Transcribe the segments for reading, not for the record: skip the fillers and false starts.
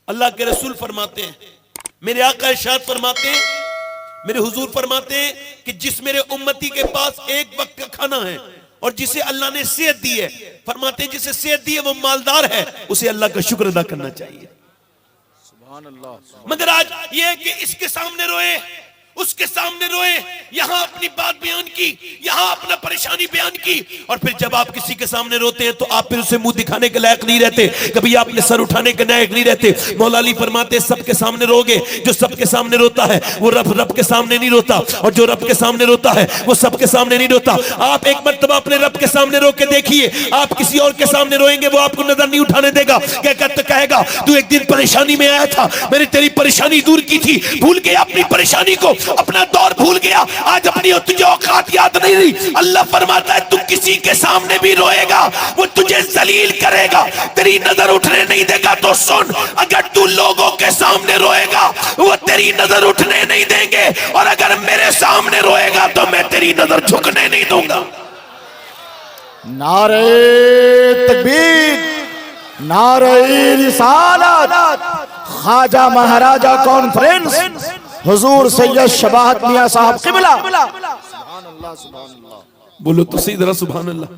अल्लाह के रसूल फरमाते हैं, मेरे आका इरशाद फरमाते हैं, मेरे हुजूर फरमाते हैं कि जिस मेरे उम्मती के पास एक वक्त का खाना है और जिसे अल्लाह ने सेहत दी है, फरमाते हैं जिसे सेहत दी है वो मालदार है, उसे अल्लाह का शुक्र अदा करना चाहिए। सुभान अल्लाह। मगर आज ये है कि इसके सामने रोए, उसके सामने रोए, यहां अपनी बात बयान की, यहां अपना परेशानी बयान की, और फिर जब आप किसी के सामने रोते हैं तो आप फिर उसे मुंह दिखाने के लायक नहीं रहते, कभी आपने सर उठाने के लायक नहीं रहते। मौला अली फरमाते सबके सामने रोगे, जो सबके सामने रोता है वो रब के सामने नहीं रोता, और जो रब के सामने रोता है वो सबके सामने नहीं रोता। आप एक मर्तबा अपने रब के सामने रो के देखिए, आप किसी और के सामने रोएंगे वो आपको नजर नहीं उठाने देगा। कहेगा तू एक दिन परेशानी में आया था, मैंने तेरी परेशानी दूर की थी, भूल गया अपनी परेशानी को, अपना दौर भूल गया, आज अपनी तुझे औकात याद नहीं रही। अल्लाह फरमाता है तू किसी के सामने भी रोएगा वो तुझे जलील करेगा, तेरी नजर उठने नहीं देगा। तो सुन, अगर तू लोगों के सामने रोएगा वो तेरी नजर उठने नहीं देंगे, और अगर मेरे सामने रोएगा तो मैं तेरी नजर झुकने नहीं दूंगा। नारे तकबीर, नारे रिसालत, ख्वाजा महाराजा कॉन्फ्रेंस हुजूर सैयद शबाहत मियां साहब क़िबला। सुभान अल्लाह, सुभान अल्लाह। बोलो तो सही जरा सुभान अल्लाह।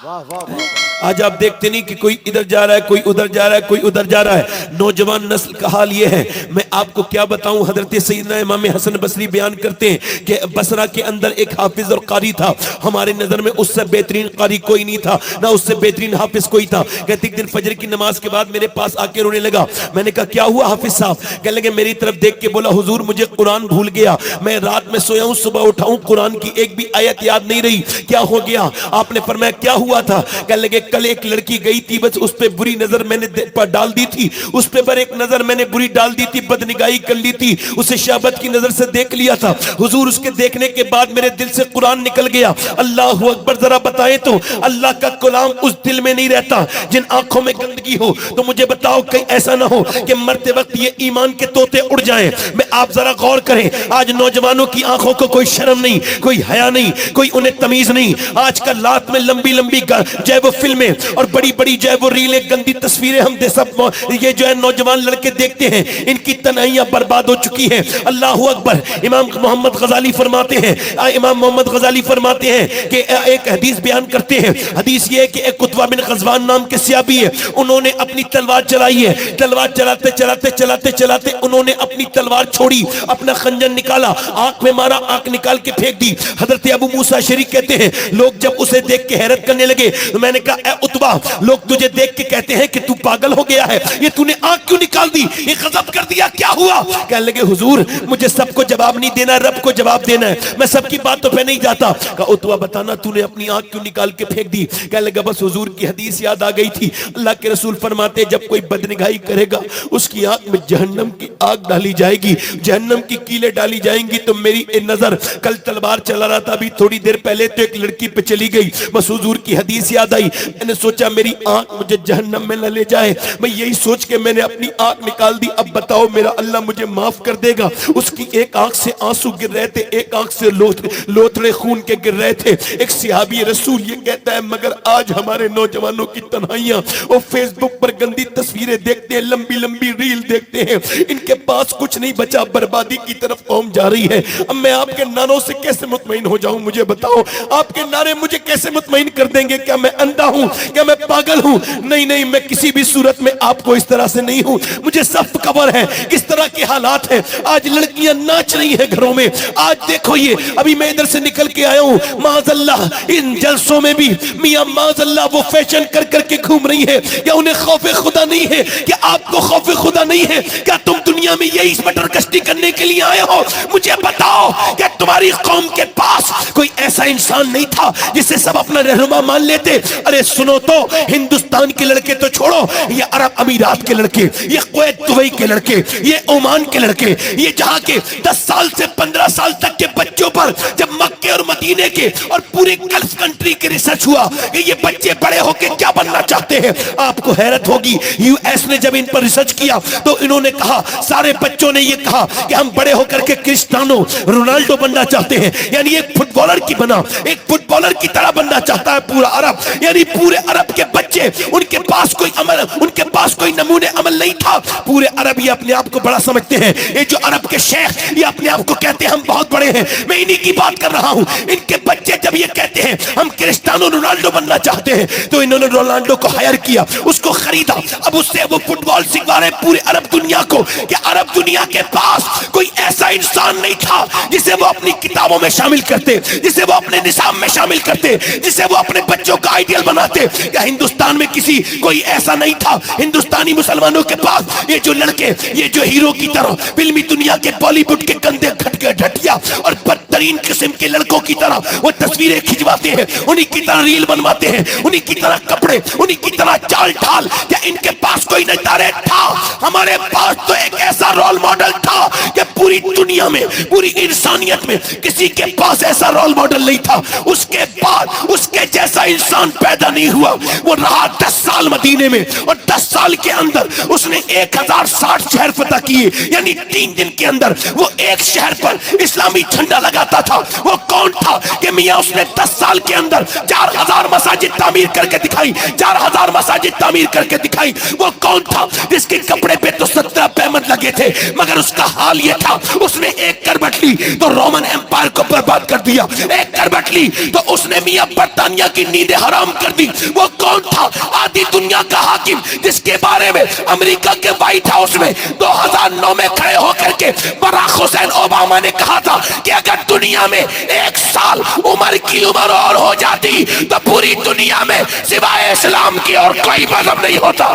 वाह वाह वाह। आज आप देखते नहीं कि कोई इधर जा रहा है, कोई उधर जा रहा है, कोई उधर जा रहा है। नौजवान नस्ल का हाल ये है, मैं आपको क्या बताऊं। हजरत सैयदना इमाम हसन बसरी बयान करते हैं कि बसरा के अंदर एक हाफिज और कारी था, हमारे नजर में उससे बेहतरीन कारी कोई नहीं था, ना उससे बेहतरीन हाफिज कोई था। कहते एक दिन फजर की नमाज के बाद मेरे पास आके रोने लगा। मैंने कहा क्या हुआ हाफिज साहब? कहने लगे मेरी तरफ देख के बोला हुजूर मुझे कुरान भूल गया, मैं रात में सोया हूं, सुबह उठा हूं, कुरान की एक भी आयत याद नहीं रही, क्या हो गया? आपने फरमाया क्या हुआ था? कहने लगे कल एक लड़की गई थी, बस उस पे बुरी नजर मैंने डाल दी थी, उस पे पर एक नजर मैंने बुरी डाल दी थी, बदनिगाही कर ली थी, उसे शहबत की नजर से देख लिया था हुजूर। उसके देखने के बाद मेरे दिल से कुरान निकल गया। अल्लाह अकबर। जरा बताएं तो अल्लाह का कलाम उस दिल में नहीं रहता जिन आंखों में गंदगी हो। तो मुझे बताओ कहीं ऐसा ना हो कि मरते वक्त ये ईमान के तोते उड़ जाएं। मैं आप जरा गौर करें, आज नौजवानों की आंखों को कोई शर्म नहीं, कोई हया नहीं, कोई उन्हें तमीज नहीं। आजकल रात में लंबी लंबी जो है वो फिल्में और बड़ी बड़ी जो है वो रीलें, गंदी तस्वीरें हम सब ये जो है नौजवान लड़के देखते हैं, इनकी तन्हाइयां बर्बाद हो चुकी हैं। अल्लाह अकबर। इमाम मोहम्मद गजाली फरमाते हैं, इमाम मोहम्मद गजाली फरमाते हैं कि एक हदीस बयान करते हैं। हदीस ये है कि एक कुतबा बिन ग़ज़वान नाम के सियाबी है, उन्होंने अपनी तलवार चलाई है, तलवार चलाते चलाते चलाते चलाते उन्होंने अपनी तलवार छोड़ी, अपना खंजर निकाला, आंख में मारा, आंख निकाल के फेंक दी। हजरत अबू मूसा शरी कहते हैं लोग जब उसे देख के हैरत करने लगे, तो मैंने कहा ए उतबा, लोग तुझे देख के कहते हैं कि तू पागल हो गया है, ये तूने आंख क्यों निकाल दी, ये गजब कर दिया, क्या हुआ? कहने लगे हुजूर मुझे सबको जवाब नहीं देना, रब को जवाब देना है, मैं सबकी बातों पे नहीं जाता। कहा उतबा बताना तूने अपनी आंख क्यों निकाल के फेंक दी? कहने लगा बस हुजूर की हदीस याद आ गई थी, अल्लाह के रसूल फरमाते जब कोई बदनिगाही करेगा उसकी आंख में जहन्नम की आग डाली जाएगी, जहन्नम की कीलें डाली जाएंगी। तो मेरी नजर कल तलवार चला रहा था, अभी थोड़ी देर पहले तो एक लड़की पे चली गई, बस हुजूर की हदीस याद आई, मैंने सोचा मेरी आंख मुझे जहन्नम में न ले जाए, मैं यही सोच के मैंने अपनी आंख निकाल दी। अब बताओ मेरा अल्लाह मुझे माफ कर देगा? उसकी एक आंख से आंसू गिर रहे थे, एक आंख से लोथड़े खून के गिर रहे थे। एक सहाबी रसूल ये कहता है मगर आज हमारे नौजवानों की तन्हाइयां, वो फेसबुक पर गंदी तस्वीरें देखते हैं, लंबी लंबी रील देखते हैं, इनके पास कुछ नहीं बचा, बर्बादी की तरफ कौम जा रही है। अब मैं आपके नारों से कैसे मुतमईन हो जाऊं? मुझे बताओ, आपके नारे मुझे कैसे मुतमईन कर देंगे? क्या मैं अंधा हूं? क्या मैं पागल हूं? नहीं नहीं, मैं किसी भी सूरत में आपको इस तरह से नहीं हूं, मुझे सब खबर है किस तरह के हालात हैं। आज लड़कियां नाच रही हैं घरों में, आज देखो ये अभी मैं इधर से निकल के आया हूं, माज़अल्लाह इन जलसों में भी मियां माज़अल्लाह वो फैशन कर करके घूम रही है। क्या उन्हें खौफे खुदा नहीं है? क्या आपको खौफे खुदा नहीं है? क्या तुम दुनिया में यही मटर कश्ती करने के लिए आए हो? मुझे बताओ, क्या तुम्हारी कौम के पास कोई ऐसा इंसान नहीं था जिसे सब अपना रहनुमा मान लेते? अरे सुनो तो, हिंदुस्तान के लड़के तो छोड़ो, ये अरब अमीरात के लड़के, ये कुवैत दुबई के लड़के, ये ओमान के लड़के, ये जहां के 10 साल से 15 साल तक के बच्चों पर जब मक्के और मदीने के और पूरे गल्फ कंट्री के रिसर्च हुआ कि ये बच्चे बड़े होकर क्या बनना चाहते हैं, आपको हैरत होगी। यूएस ने जब इन पर रिसर्च किया तो इन्होंने कहा, सारे बच्चों ने ये कहा कि हम बड़े होकर के क्रिस्टियानो रोनाल्डो बनना चाहते हैं। यानी एक फुटबॉलर की बना, एक फुटबॉलर की तरह बनना चाहता है पूरा अरब। यानी पूरे अरब के बच्चे, उनके पास कोई अमल, उनके पास कोई नमूने अमल नहीं था। पूरे अरब ये अपने आप को बड़ा समझते हैं। ये जो अरब के शेख, ये अपने आप को कहते हैं हम बहुत बड़े हैं। मैं इन्हीं की बात कर रहा हूं। इनके बच्चे जब ये कहते हैं हम क्रिस्टियानो रोनाल्डो बनना चाहते हैं, तो इन्होंने रोनाल्डो को हायर किया, उसको खरीदा। अब उससे वो फुटबॉल सिखा रहे पूरे अरब दुनिया को कि अरब दुनिया के पास कोई ऐसा इंसान नहीं था जिसे वो अपनी किताबों में शामिल करते, जिसे वो अपने निसाब में शामिल करते, जिसे वो अपने बच्चों का आइडियल बनाते। या हिंदुस्तान में किसी कोई ऐसा नहीं था। हिंदुस्तानी मुसलमानों के पास ये जो लड़के, ये जो हीरो की तरह फिल्मी दुनिया के बॉलीवुड के कंधे घटके ढटिया और बदतरीन किस्म के लड़कों की तरह वो तस्वीरें खिंचवाते हैं, उन्हीं की तरह रील बनवाते हैं, उन्हीं की तरह कपड़े, उन्हीं की तरह चाल ढाल। क्या इनके पास कोई नजारे था? हमारे पास तो एक ऐसा रोल मॉडल था कि पूरी दुनिया में, पूरी इंसानियत में किसी के पास ऐसा रोल मॉडल नहीं था। उसके बाद उसके जैसा इंसान पैदा नहीं हुआ। वो रहा 10 साल मदीने में और 10 साल के अंदर उसने 1060 शहर फतह किए। यानी 3 दिन के अंदर वो एक शहर पर इस्लामी झंडा लगाता था। वो कौन था कि मियां उसने 10 साल के अंदर 4000 मसाजिद तामीर करके दिखाई, 4000 मसाजिद तामीर करके दिखाई। वो कौन था जिसके कपड़े पे तो 17 पैमंद लगे थे, मगर उसका हाल ये था उसने एक करवट ली तो रोमन एम्पायर को बर्बाद कर दिया, एक करवट ली तो उसने मियां बर्तानिया की नींदें हराम कर दी। वो कौन था? आधी दुनिया का हाकिम जिसके बारे में अमेरिका के व्हाइट हाउस में 2009 में खड़े होकर के बराक हुसैन ओबामा ने कहा था कि अगर दुनिया में 1 साल उम्र की उम्र और हो जाती तो पूरी दुनिया में सिवाय इस्लाम की और कोई मजहब नहीं होता।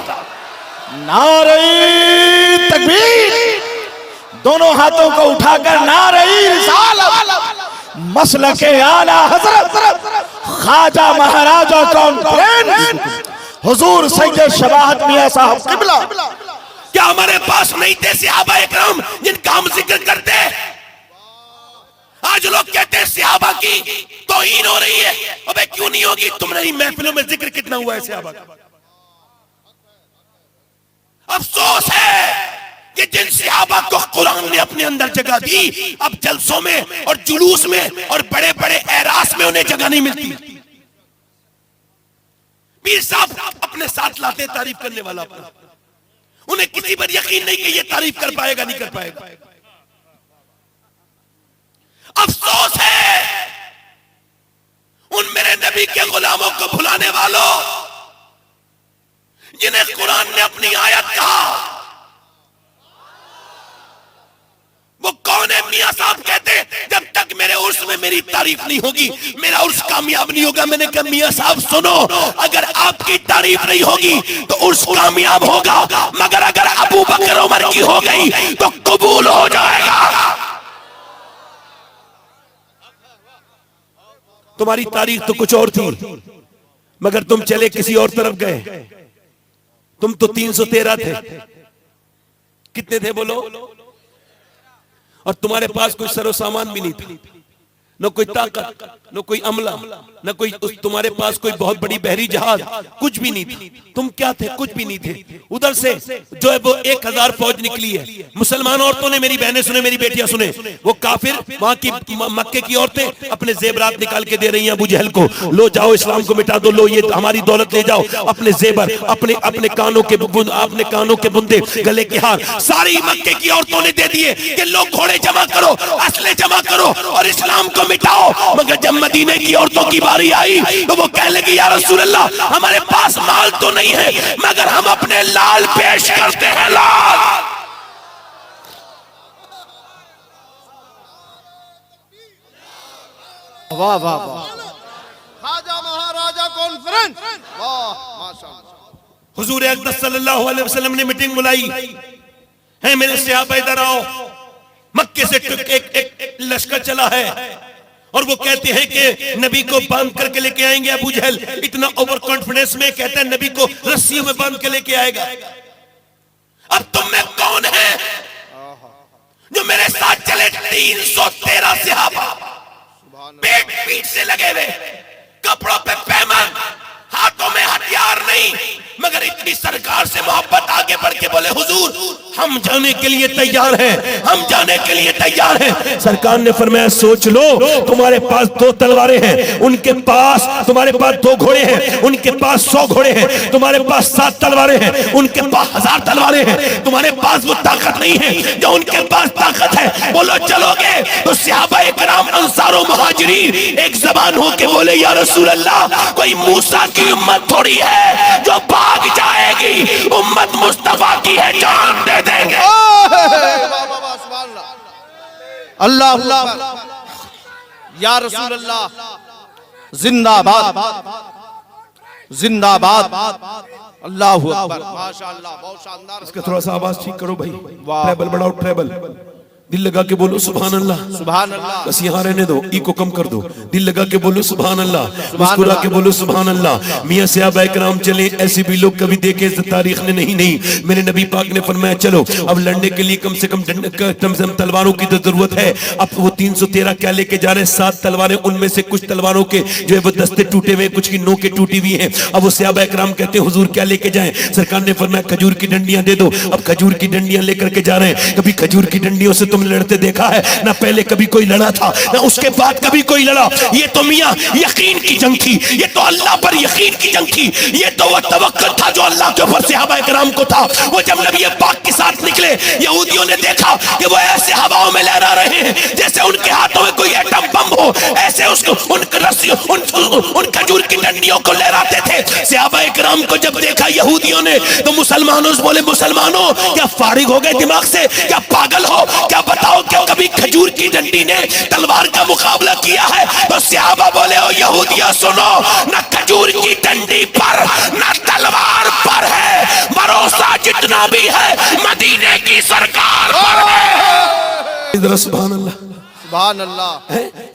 नारे तकबीर, दोनों हाथों को उठाकर नारे रिसालत, मसलके आला हजरत ख्वाजा महाराजा कॉन्फ्रेंस हुजूर सैयद शबाहत मियां साहब किबला। क्या हमारे पास नहीं थे सहाबा इकराम जिनका हम जिक्र करते हैं? आज लोग कहते हैं सहाबा की तौहीन हो रही है। अबे क्यों नहीं होगी? तुमने महफिलों में जिक्र कितना हुआ है सहाबा का? अफसोस है कि जिन सहाबा को कुरान ने अपने अंदर जगह दी, अब जलसों में और जुलूस में और बड़े बड़े एरास में उन्हें जगह नहीं मिलती। पीर साहब अपने साथ लाते तारीफ करने वाला अपना, उन्हें किसी पर यकीन नहीं कि ये तारीफ कर पाएगा, नहीं कर पाएगा। अफसोस है उन मेरे नबी के गुलामों को भुलाने वालों जिन्हें कुरान ने अपनी आयत कहा। वो कौन है? मियां साहब कहते जब तक मेरे उर्स में मेरी तारीफ नहीं होगी मेरा उर्स कामयाब नहीं होगा। मैंने कहा मियां साहब सुनो, अगर आपकी तारीफ नहीं होगी तो उर्स कामयाब होगा, मगर अगर अबू बकर उमर की हो गई तो कबूल हो जाएगा। तुम्हारी तारीख तो कुछ और थी, मगर तुम चले किसी और तरफ गए। तुम तो 313 थे। कितने थे बोलो? और तुम्हारे पास कोई सरो सामान भी नहीं था, न कोई ताकत, न कोई अमला, न कोई तुम्हारे पास कोई बहुत बड़ी बहरी जहाज, कुछ भी नहीं थी। तुम क्या थे? कुछ भी नहीं थे। उधर से जो है वो 1000 फौज निकली है। मुसलमान औरतों ने, मेरी बहनें सुने, मेरी बेटियां सुने, वो काफिर वहां की मक्के की औरतें अपने जेबरात निकाल के दे रही हैं अबू जहल को, लो जाओ इस्लाम को मिटा दो, लो ये हमारी दौलत ले जाओ, अपने जेबर, अपने कानों के बुंदे, गले के हार, सारी मक्के की औरतों ने दे दिए कि लो घोड़े जमा करो, असले जमा करो और इस्लाम को मिटाओ। मगर जब मदीने की औरतों की बारी आई तो वो कहने लगी या रसूल अल्लाह, हमारे पास माल तो नहीं है मगर हम अपने लाल पेश करते हैं। लाल वाह वाह वाह, ख्वाजा महाराजा कॉन्फ्रेंस, वाह माशाअल्लाह। हुजूर अक़दस सल्लल्लाहु अलैहि वसल्लम ने मीटिंग बुलाई है, मेरे सहाबा इधर आओ। मक्के से एक लश्कर चला है और वो कहते हैं कि नबी को बांध करके लेके आएंगे। अबू जहल इतना ओवर कॉन्फिडेंस में कहता है नबी को रस्सियों में बांध के लेके आएगा। अब तुम में कौन है जो मेरे साथ चले? 313 सहाबा, पेट पीठ से लगे हुए, कपड़ों पे पैमान, हाथों में हथियार नहीं, मगर इतनी सरकार से मोहब्बत, आगे बढ़ के बोले हुजूर हम जाने के लिए तैयार हैं, हम जाने के लिए तैयार हैं। सरकार ने फरमाया सोच लो, तुम्हारे पास 2 तलवारें हैं, उनके पास, तुम्हारे पास 2 घोड़े हैं, उनके पास 100 घोड़े हैं, तुम्हारे पास 7 तलवारें हैं, उनके पास 1000 तलवारें हैं, तुम्हारे पास वो ताकत नहीं है जो उनके पास ताकत है। बोलो चलोगे? तो सहाबा इकराम अंसार और मुहाजिरीन एक जबान होके बोले या रसूल अल्लाह, कोई मूसा की उम्मत थोड़ी है जो भाग जाएगी, उम्मत मुस्तफा की है, जान दे देंगे। अल्लाह अल्लाह या रसूल अल्लाह, जिंदाबाद जिंदाबाद, अल्लाहु अकबर, माशाअल्लाह, बहुत शानदार। इसका थोड़ा सा आवाज ठीक करो भाई, ट्रेबल बढ़ाओ, ट्रेबल, दिल लगा के बोलो सुभान अल्लाह, सुभान अल्लाह। बस यहाँ रहने दो, ई को कम कर दो, दिल लगा के बोलो सुभान अल्लाह, मुस्कुरा के बोलो सुभान अल्लाह। मियां सहाबा इकराम चले, ऐसे भी लोग कभी देखे तारीख ने नहीं। मेरे नबी पाक ने फरमाया चलो अब लड़ने के लिए कम से कम तलवारों की तो जरूरत है। अब वो 313 क्या लेके जा रहे हैं? 7 तलवारें, उनमें से कुछ तलवारों के जो है वो दस्ते टूटे हुए, कुछ की नोकें टूटी हुई हैं। अब वो सहाबा इकराम कहते हैं हुजूर क्या लेके जाएं? सरकार ने फरमाया खजूर की डंडियां दे दो। अब खजूर की डंडियां लेकर के जा रहे हैं। कभी खजूर की डंडियों से तुमने लड़ते देखा है? ना पहले कभी कोई लड़ा था, ना उसके बाद कभी कोई लड़ा। ये तो मियां यकीन की जंग थी, ये तो अल्लाह पर यकीन की जंग थी, ये तो वो तवक्कुल था जो अल्लाह के ऊपर सहाबा इकराम को था। वो जब नबी पाक के साथ निकले, यहूदियों ने देखा कि वो ऐसे हवाओं में लहरा रहे हैं जैसे उनके हाथों में कोई एटम बम हो, ऐसे उसको उन रस्सियों उन खजूर की डंडियों को लहराते थे। सहाबा इकराम को जब देखा यहूदियों ने, तो मुसलमानों से बोले मुसलमानों क्या फारिग हो गए दिमाग से? क्या पागल हो? क्या बताओ क्या कभी खजूर की डंडी ने तलवार का मुकाबला किया है? तो सहाबा बोले ओ यहूदिया सुनो, ना खजूर की डंडी पर ना तलवार पर है, भरोसा जितना भी है मदीने की सरकार पर है। इधर सुभान अल्लाह, सुभान अल्लाह।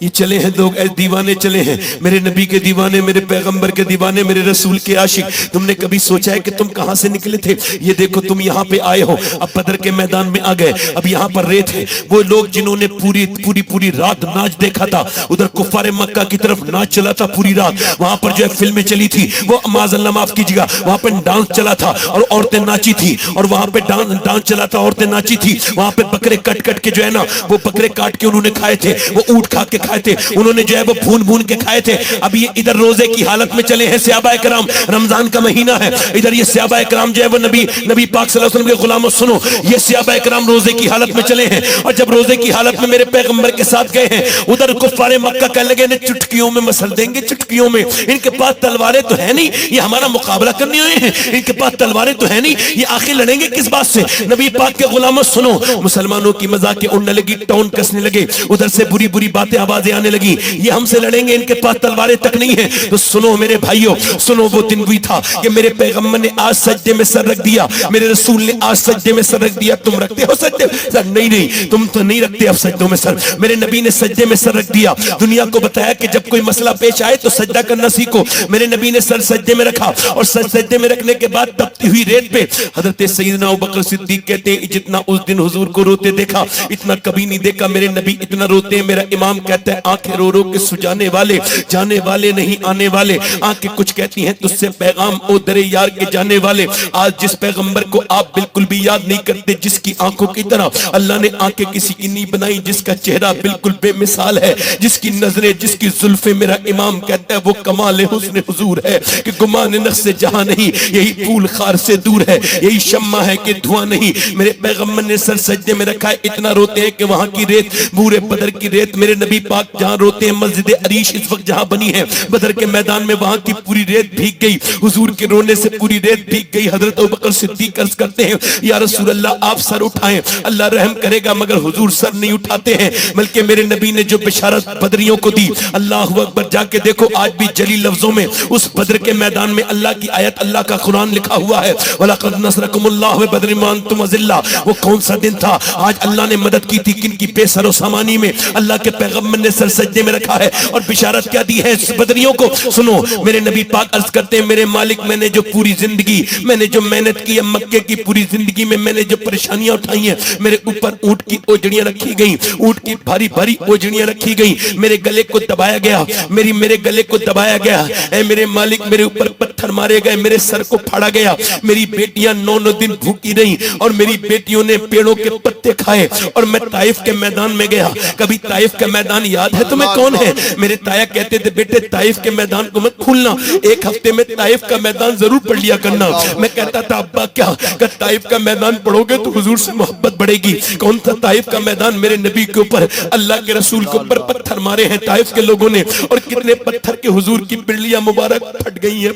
ये चले हैं लोग, ऐसे दीवाने चले हैं, मेरे नबी के दीवाने, मेरे पैगंबर के दीवाने, मेरे रसूल के आशिक। तुमने कभी सोचा है कि तुम कहां से निकले थे? ये देखो तुम यहाँ पे आए हो, अब बदर के मैदान में आ गए, अब यहाँ पर रेत है। वो लोग जिन्होंने पूरी रात नाच देखा था, उधर कुफारे मक्का की तरफ नाच चला था पूरी रात, वहां पर जो है फिल्में चली थी, वो माज़अल्लाह माफ कीजिएगा, वहां पर डांस चला था और औरतें नाची थी, और वहां पे डांस चला था, औरतें नाची थी। वहां पे बकरे कट के जो है ना, वो बकरे काट के उन्होंने खाए थे, वो ऊंट खा के खाए थे, उन्होंने जो है वो भून के खाए थे। अब ये इधर रोजे की हालत में चले हैं सहाबा इकराम, रमजान का महीना है, इधर ये सहाबा इकराम जो है वो नबी पाक सल्लल्लाहु अलैहि वसल्लम के गुलामों, सुनो, ये सहाबा इकराम रोजे की हालत में चले हैं, और जब रोजे की हालत में मेरे पैगंबर के साथ गए हैं, उधर कुफारे मक्का कहने लगे ने चुटकियों में मसल देंगे, चुटकियों में, इनके पास तलवारें तो है नहीं, ये हमारा मुकाबला करने आए हैं, इनके पास तलवारें तो है नहीं, ये आखिर लड़ेंगे किस बात से? नबी पाक के गुलामों सुनो, मुसलमानों की मजाक उड़ने लगी, टोन कसने लगे, उधर से बुरी बातें आवाजें आने लगी, ये हमसे लड़ेंगे, इनके पास तलवारें तक नहीं है। तो सुनो मेरे भाइयों, सुनो, वो दिन भी था कि मेरे पैगंबर ने आज सजदे में सर रख दिया, मेरे रसूल ने आज सजदे में सर रख दिया। तुम रखते हो सजदे सर? नहीं, तुम तो नहीं रखते अब सजदों में सर। मेरे नबी ने सजदे में सर रख दिया, दुनिया को बताया कि जब कोई मसला पेश आए तो सजदा करना सीखो। मेरे नबी ने सर सजदे में रखा, और सजदे में रखने के बाद तपती हुई रेत पे हजरत सैयदना अबू बकर सिद्दीक कहते हैं जितना उस दिन हुजूर को रोते देखा, इतना कभी नहीं देखा मेरे नबी इतना रोते हैं। मेरा इमाम कहता है आंखें रो रो के सुजाने वाले, जाने वाले नहीं आने वाले, आंखें कुछ कहती हैं तुझसे पैगाम ओ दरे यार के जाने वाले। आज जिस पैगंबर को आप बिल्कुल भी याद नहीं करते, जिसकी आंखों की तरह अल्लाह ने आंखें किसी की नहीं बनाई, जिसका चेहरा बिल्कुल बेमिसाल है, जिसकी नजरें, जिसकी जुल्फे, मेरा इमाम कहता है वो कमाल हुस्न हुजूर है कि गुमान नफ्स से जहां नहीं, यही फूल खार से दूर है, यही शम्मा है कि धुआं नहीं। मेरे पैगंबर ने सर सजदे में रखा है, इतना रोते हैं कि वहां की रेत, बूरे बदर की रेत, मेरे नबी पाक जहां रोते हैं, मस्जिद अरीश इस वक्त जहां बनी है बदर के मैदान में, वहां की पूरी रेत भीग गई, हुजूर के रोने से पूरी रेत भीग गई। हजरत अबू बकर सिद्दीक अर्ज करते हैं या रसूल अल्लाह आप सर उठाएं, अल्लाह रहम करेगा, मगर हुजूर सर नहीं उठाते हैं, बल्कि मेरे नबी ने जो बिशारत बदरियों को दी, अल्लाह अकबर, जाके देखो आज भी जली लफ्जों में उस बदर के मैदान में अल्लाह की आयत, अल्लाह का कुरान लिखा हुआ है, वलक़द नसरकुमुल्लाहु बदर में अंतुम अज़िल्ला। वो कौन सा दिन था आज अल्लाह ने मदद की थी किन की? बेसरो सामानी में अल्लाह के पैगंबर ने सर सजदे में रखा है, और बिशारत क्या दी है बदरियों को? सुनो, मेरे नबी पाक अर्ज करते हैं मेरे मालिक, मैंने जो पूरी जिंदगी, मैंने जो मेहनत की है मक्के की पूरी जिंदगी में, मैंने जो परेशानियां उठाई हैं, मेरे ऊपर ऊंट की ओजड़ियां रखी गई, ऊंट की भारी भारी ओजड़ियां रखी गई, मेरे गले को दबाया गया, मेरे गले को दबाया गया, ऐ मेरे मालिक मेरे ऊपर पत्थर मारे गए, मेरे सर को फाड़ा गया, मेरी बेटियां 9 दिन भूखी रही और मेरी बेटियों ने पेड़ों के पत्ते खाए और मैं ताइफ के मैदान में गया। कभी ताइफ का मैदान याद है तुम्हें कौन है? मेरे ताया कहते थे बेटे ताइफ के मैदान को मत भूलना, एक हफ्ते में ताइफ का मैदान जरूर पढ़ लिया करना। मैं कहता था अब्बा क्या ताइफ का मैदान पढ़ोगे तो हुजूर से मोहब्बत बढ़ेगी। कौन सा ताइफ का मैदान? मेरे नबी के ऊपर, अल्लाह के रसूल के ऊपर पत्थर मारे हैं ताइफ के लोगों ने, और कितने पत्थर के हुजूर की बिरलियां मुबारक फट गई हैं,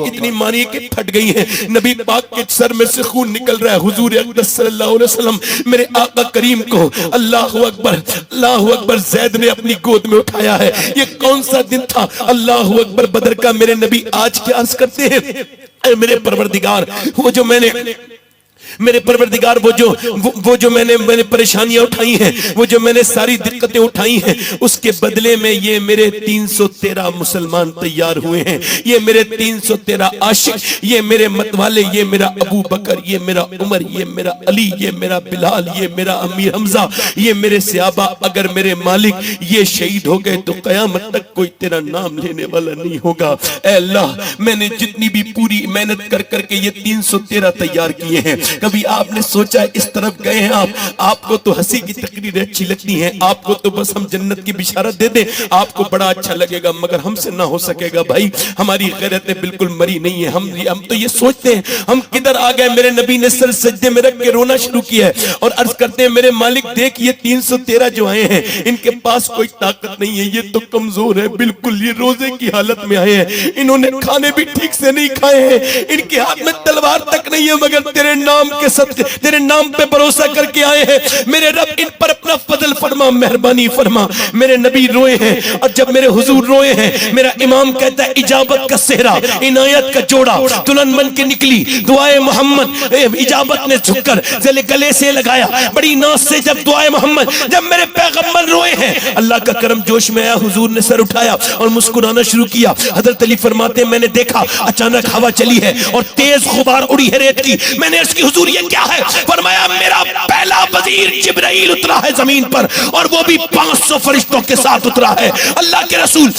इतनी मानी कि फट गई हैं। नबी पाक के सर में से खून निकल रहा है। हुजूर अक़दस सल्लल्लाहु अलैहि वसल्लम मेरे आका करीम को अल्लाहु अकबर ज़ैद ने अपनी गोद में उठाया है। ये कौन सा दिन था? अल्लाहु अकबर बदर का। मेरे नबी आज क्या अर्ज करते हैं, मेरे परवरदिगार वो जो मैंने परेशानियां उठाई हैं, वो जो मैंने सारी दिक्कतें उठाई हैं, उसके बदले में ये मेरे 313 मुसलमान तैयार हुए हैं। ये मेरे 313 आशिक, ये मेरे मतवाले, ये मेरा अबू बकर, ये मेरा उमर, ये मेरा अली, ये मेरा बिलाल, ये मेरा अमीर हमजा, ये मेरे सहाबा। अगर मेरे मालिक ये शहीद हो गए तो कयामत तक कोई तेरा नाम लेने वाला नहीं होगा। ऐ अल्लाह, मैंने जितनी भी पूरी मेहनत कर करके ये 313 तैयार किए हैं, कभी आपने सोचा इस तरफ गए हैं आपको तो हंसी की तकरीरें अच्छी लगती हैं, आपको तो बस हम जन्नत की बिशारत दे दें आपको बड़ा अच्छा लगेगा, मगर हमसे ना हो सकेगा भाई। हमारी गैरतें बिल्कुल मरी नहीं है। हम तो ये सोचते हैं हम किधर आ गए। मेरे नबी ने सर सजदे में रख के रोना शुरू किया है और अर्ज करते हैं मेरे मालिक देख ये 313 जो आए हैं इनके पास कोई ताकत नहीं है, ये तो कमजोर है बिल्कुल, ये रोजे की हालत में आए हैं, इन्होंने खाने भी ठीक से नहीं खाए हैं, इनके हाथ में तलवार तक नहीं है, मगर तेरे नाम के सदके, तेरे नाम पे भरोसा करके आए हैं। मेरे रब इन पर अपना फजल फरमा, मेहरबानी फरमा। मेरे नबी रोए हैं और जब मेरे हुजूर रोए हैं, मेरा इमाम कहता है इजाबत का सेहरा, इनायत का जोड़ा दुल्हन बन के निकली, दुआए मोहम्मद इजाबत ने झुककर गले से लगाया बड़ी नाज से। जब दुआए मोहम्मद, जब मेरे पैगंबर रोए हैं, अल्लाह का करम जोश में आया, हुजूर ने सर उठाया और मुस्कुराना शुरू किया। हजरत अली फरमाते मैंने देखा अचानक हवा चली है और तेज गुबार उड़ी है रेत की। मैंने इसकी हुजूर ये क्या है? फरमाया मेरा पहला वजीर जिब्राइल उतरा है जमीन पर और वो भी 500 फरिश्तों के साथ उतरा है। अल्लाह के रसूल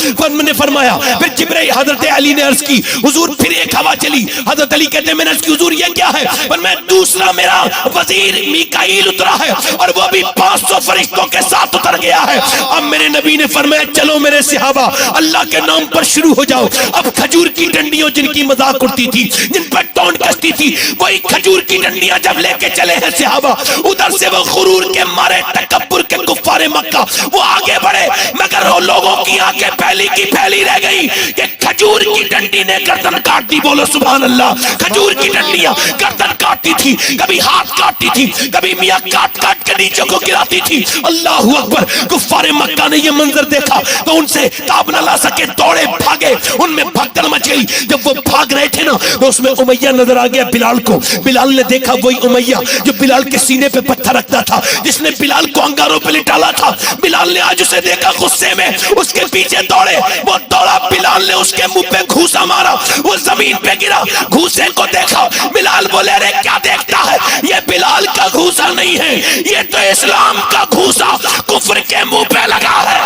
ने फरमाया फिर जिब्राइल, हजरत अली ने अर्ज की हुजूर फिर एक हवा चली। हजरत अली कहते हैं मैंने इसकी हुजूर ये क्या है? फरमाया दूसरा मेरा वजीर मीकाईल उतरा है और वो भी 500 फरिश्तों के साथ उतर गया है। अब मेरे नबी ने फरमाया चलो मेरे सहाबा अल्लाह के नाम पर शुरू हो जाओ। अब खजूर की डंडियों जिनकी मजाक उड़ती थी, जिन पर टोंट कसती थी, वही खजूर की डंडियां जब लेके चले हैं सहाबा, उधर से वो गुरूर के मारे तकब्बुर के कुफ्फारे मक्का वो आगे बढ़े, मगर वो लोगों की आंखें फैली की फैली रह गई कि खजूर की डंडी ने गर्दन काट दी। बोलो सुभान अल्लाह। खजूर की डंडियां गर्दन काटती थी, कभी हाथ काटती थी, कभी मियां काट काट के नीचे को गिराती थी। अल्लाहू अकबर। कुफ्फारे मक्का ने ये मंजर देखा तो उनसे ताब न ला सके, दौड़े भागे, उनमें भगदड़ मच गई। जब वो भाग रहे थे ना तो उसमें उमैया नजर आ गया बिलाल को। बिलाल ने देखा वही उमैया जो बिलाल के सीने पे पत्थर रखता था, जिसने बिलाल को अंगारों पे लिटाला था। बिलाल ने आज उसे देखा, गुस्से में उसके पीछे दौड़े, वो दौड़ा, बिलाल ने उसके मुंह पे घूसा मारा, वो जमीन पे गिरा। घूसे को देखा, बिलाल बोले अरे क्या देखता है, ये बिलाल का घूसा नहीं है, ये तो इस्लाम का घूसा कुफ्र के मुंह पे लगा है।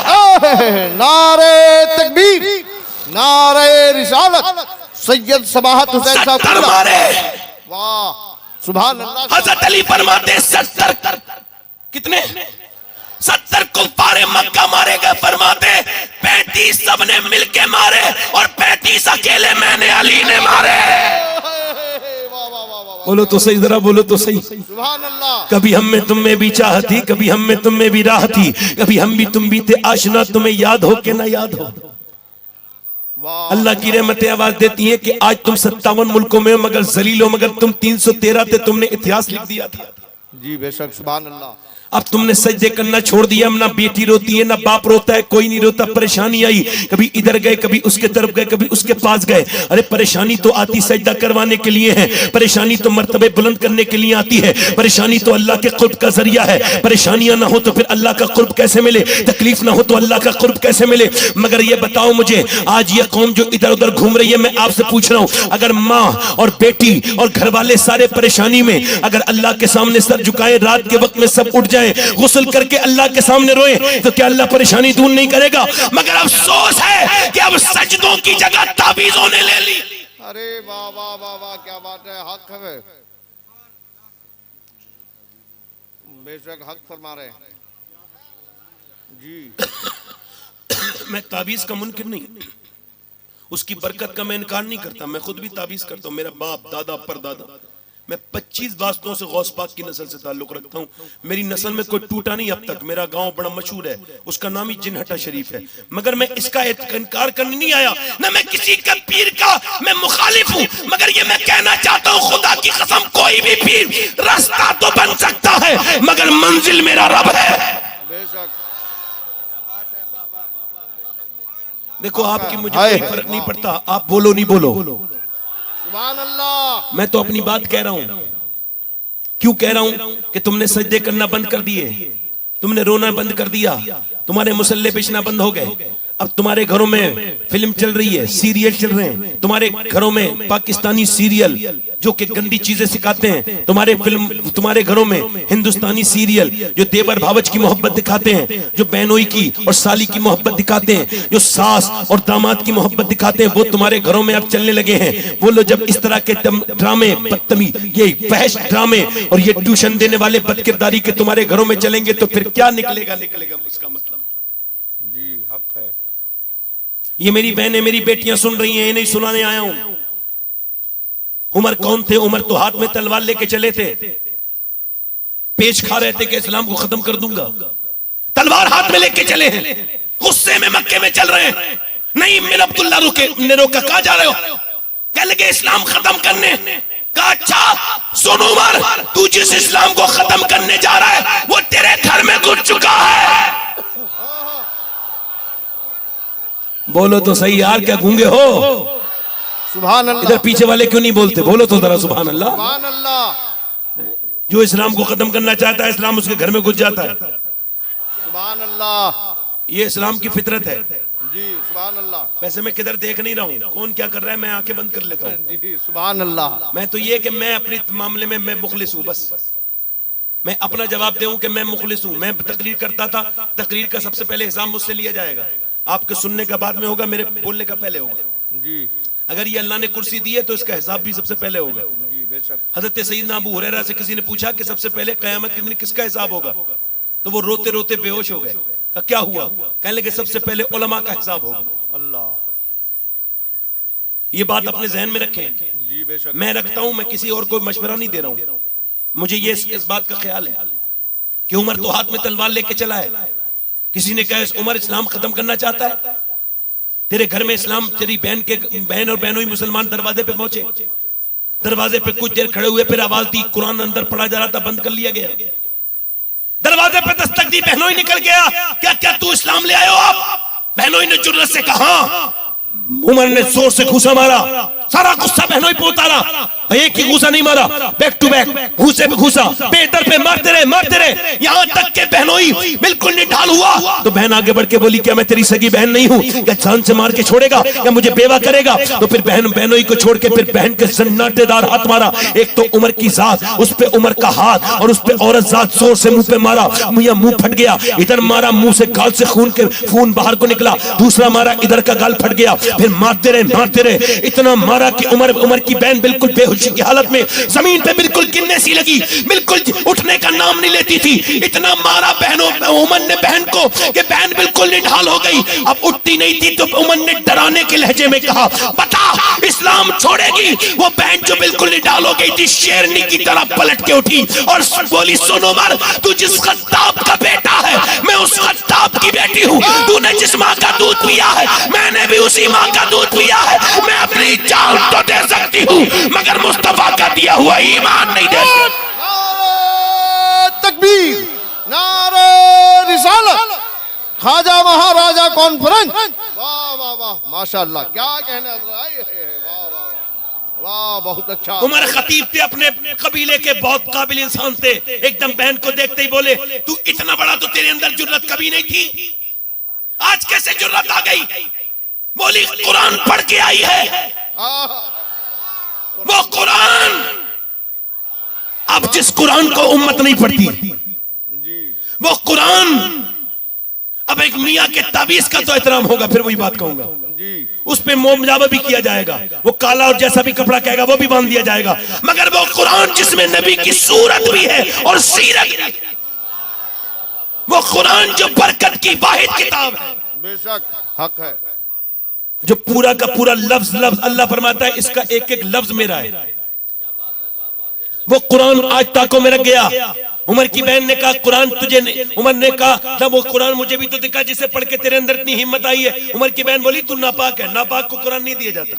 नारे तकबीर, नारे रिसालत, सैयद सबाहत हुसैन साहब मारे। वाह सुभान अल्लाह। हजरत अली फरमाते 70 कितने 70 कुफ्फारे मक्का मारे गए। फरमाते 35 सबने मिलके मारे और 35 अकेले मैंने अली ने मारे। बोलो तो सही, जरा बोलो तो सही। सुभान अल्लाह। कभी हम में तुम में भी चाह थी, कभी हम में तुम में भी राह थी, कभी हम भी तुम भी थे आशना, तुम्हें याद हो के ना याद हो। अल्लाह की रहमतें आवाज देती हैं कि आज तुम 57 मुल्कों में मगर जलील हो, मगर तुम 313 थे, तुमने इतिहास लिख दिया था। जी बेशक सुभान अल्लाह। अब तुमने सजदे करना छोड़ दिया। ना बेटी रोती है, ना बाप रोता है, कोई नहीं रोता। परेशानी आई, कभी इधर गए, कभी उसके तरफ गए, कभी उसके पास गए। अरे परेशानी तो आती सजदा करवाने के लिए है, परेशानी तो मर्तबे बुलंद करने के लिए आती है, परेशानी तो अल्लाह के कुर्ब का जरिया है। परेशानियां ना हो तो फिर अल्लाह का कुर्ब कैसे मिले, तकलीफ ना हो तो अल्लाह का कुर्ब कैसे मिले। मगर ये बताओ मुझे, आज ये कौम जो इधर उधर घूम रही है, मैं आपसे पूछ रहा हूं, अगर माँ और बेटी और घर वाले सारे परेशानी में, अगर अल्लाह के सामने सर झुकाए, रात के वक्त में सब उठ जाएं, गुस्ल करके अल्लाह के सामने रोए, तो क्या अल्लाह परेशानी दूर नहीं करेगा? मगर अफसोस है कि अब सजदों की जगह ताबीजों ने ले ली। अरे वाह वाह वाह वाह, क्या बात है, हक है, बेशक हक फरमा रहे हैं जी। मैं ताबीज का मुनकिर नहीं, उसकी बरकत का मैं इनकार नहीं करता, मैं खुद भी ताबीज करता हूँ। मेरा बाप दादा परदादा, मैं 25 वास्तों से गौस पाक की नस्ल से ताल्लुक रखता हूँ। मेरी नस्ल में कोई टूटा नहीं अब तक। मेरा गांव बड़ा मशहूर है, उसका नाम ही जिनहटा शरीफ है। मगर मैं इसका इनकार करने नहीं आया, ना मैं किसी का पीर का मैं मुखालिफ हूँ। मगर ये मैं कहना चाहता हूँ, खुदा की कसम, कोई भी पीर रास्ता तो बन सकता है, मगर मंजिल मेरा रब है। बेशक देखो आपकी मुझे कोई फर्क नहीं पड़ता, आप बोलो नहीं बोलो, सुभान अल्लाह। मैं तो अपनी बात कह रहा हूं। क्यों कह रहा हूं? कि तुमने सजदे करना बंद कर दिए, तुमने रोना बंद कर दिया, तुम्हारे मुसल्ले बिछना बंद हो गए। अब तुम्हारे घरों में फिल्म चल रही है, सीरियल चल रहे हैं, तुम्हारे घरों में पाकिस्तानी सीरियल जो कि गंदी चीजें सिखाते हैं, तुम्हारे घरों में हिंदुस्तानी सीरियल जो देवर भावच की मोहब्बत दिखाते हैं, जो बहनोई की और साली की मोहब्बत दिखाते हैं, जो सास और दामाद की मोहब्बत दिखाते हैं, वो तुम्हारे घरों में अब चलने लगे हैं। वो लोग जब इस तरह के ड्रामे, बदतमीज, ये बहस ड्रामे और ये ट्यूशन देने वाले बदकिरदारी के तुम्हारे घरों में चलेंगे, तो फिर क्या निकलेगा इसका मतलब जी, हक है। ये मेरी बहनें, मेरी बेटियां सुन रही हैं, इन्हें सुनाने आया हूं। उमर कौन थे? उमर तो हाथ में तलवार लेके चले थे, पेच खा रहे थे कि इस्लाम को खत्म कर दूंगा, तलवार हाथ में लेके चले हैं, गुस्से में मक्के में चल रहे हैं। नहीं, मिर अब्दुल्ला ने रोका, कहां जा रहे हो? कह लगे इस्लाम खत्म करने। कहा अच्छा सुन उमर, तू जिस इस्लाम को खत्म करने जा रहा है वो तेरे घर में घुस चुका है। बोलो तो सही यार, क्या गूंगे हो? सुभान अल्लाह। इधर पीछे वाले क्यों नहीं बोलते? बोलो तो जरा सुभान अल्लाह। सुभान अल्लाह। जो इस्लाम को खत्म करना चाहता है, इस्लाम उसके घर में घुस जाता है। सुभान अल्लाह। ये इस्लाम की फितरत है जी, सुभान अल्लाह। वैसे मैं किधर देख नहीं रहा हूँ, कौन क्या कर रहा है, मैं आंखें बंद कर लेता हूँ। जी, सुभान अल्लाह। मैं तो ये कि मैं अपने मामले में मैं मुखलिस हूँ, बस मैं अपना जवाब दूं कि मैं मुखलिस हूं। मैं तकरीर करता था, तकरीर का सबसे पहले हिसाब मुझसे लिया जाएगा। आपके सुनने का बाद में होगा, मेरे बोलने का पहले होगा जी। अगर ये अल्लाह ने कुर्सी दी है तो इसका हिसाब भी सबसे पहले होगा। जी, बेशक। हजरत सईदना अबू हुरैरा से किसी ने पूछा कि सबसे पहले कयामत के दिन किसका हिसाब होगा, तो वो रोते रोते बेहोश हो गए। कहा क्या हुआ? कहने लगे सबसे पहले उलमा का हिसाब होगा। अल्लाह। ये बात अपने जहन में रखें। जी, बेशक। मैं रखता हूं, मैं किसी और को मशवरा नहीं दे रहा हूं। मुझे ये इस बात का ख्याल है कि उमर तो हाथ में तलवार लेके चला है। किसी ने कहा उमर इस्लाम खत्म करना चाहता है, तेरे घर में इस्लाम, तेरी बहन और बहनों ही मुसलमान दरवाजे पे पहुंचे। दरवाजे पे कुछ देर खड़े हुए, फिर आवाज दी, कुरान अंदर पढ़ा जा रहा था, बंद कर लिया गया। दरवाजे पे दस्तक दी, बहनों ही निकल गया, क्या क्या तू इस्लाम ले आए हो आप? बहनों ने जुर्रत से कहा। उमर ने जोर से घूसा मारा, सारा गुस्सा बहनों पे उतारा। एक ही घूसा नहीं मारा, बैक टू बैक घूसे पे घूसा, बेहतर पे मारते रहे, यहां तक के बहनोई बिल्कुल निढाल हुआ। तो बहन आगे बढ़ के बोली, क्या मैं तेरी सगी बहन नहीं हूं? क्या जान से मार के छोड़ेगा या मुझे बेवा करेगा? तो फिर बहनोई को छोड़ के फिर बहन के सन्नाटेदार हाथ मारा। एक तो उमर की जात, उस पे उमर का हाथ, और उस पे औरत जात जोर से मुंह पे मारा, मुंह फट गया। इधर मारा, मुंह से गाल से खून बाहर को निकला। दूसरा मारा, इधर का गाल फट गया। फिर मारते रहे, इतना मारा कि उमर की बहन बिल्कुल बेहोशी की हालत में जमीन पे बिल्कुल गिरने सी लगी, बिल्कुल उठने का नाम नहीं लेती थी। इतना मारा उमर ने बहन को कि बहन बिल्कुल निढाल हो गई, अब उठती नहीं थी। तो उमर ने डराने के लहजे में कहा, बता इस्लाम छोड़ेगी? वो बहन जो बिल्कुल निढाल हो गई थी, शेरनी की तरह पलट के उठी और बोली, सुन उमर, तू जिस खत्ताब का बेटा है, मैं उस खत्ताब की बेटी हूँ। तूने जिस माँ का दूध पिया है, मैंने भी उसी माँ का दूध पिया है। मैं अपनी जान तो दे सकती हूँ, मगर मुस्तफा का दिया हुआ ईमान नहीं दे सकती। नारे तकबीर, नारे रिसालत, ख्वाजा महाराजा कॉन्फ्रेंस। वाह वाह वाह, माशाअल्लाह, क्या कहना। वाह वाह वाह, बहुत अच्छा। उमर खतीब थे, अपने कबीले के बहुत काबिल इंसान थे। एकदम बहन को देखते ही बोले, तू इतना बड़ा, तो तेरे अंदर जुर्रत कभी नहीं थी, आज कैसे जुर्रत आ गई? बोली, कुरान पढ़ के आई है। वो कुरान, अब जिस कुरान को उम्मत नहीं पढ़ती, वो कुरान। अब एक मियाँ के ताबीज का तो एहतराम होगा, फिर वही बात कहूंगा, उस पे मोमजामा भी किया जाएगा, वो काला और जैसा भी कपड़ा कहेगा वो भी बांध दिया जाएगा, मगर वो कुरान जिसमें नबी की सूरत भी है और सीरत भी, वो कुरान जो बरकत की वाहिद किताब है, बेशक हक है। जो पूरा का पूरा लफ्ज लफ्ज अल्लाह फरमाता है इसका एक एक लफ्ज मेरा है। वो कुरान आज ताकों में रख गया। उमर की बहन ने कहा कुरान तुझे नहीं, उमर ने कहा ना वो कुरान मुझे भी तो दिखा जिसे पढ़ के तेरे अंदर इतनी हिम्मत आई है। उमर की बहन बोली तू नापाक है, नापाक को कुरान नहीं दिया जाता।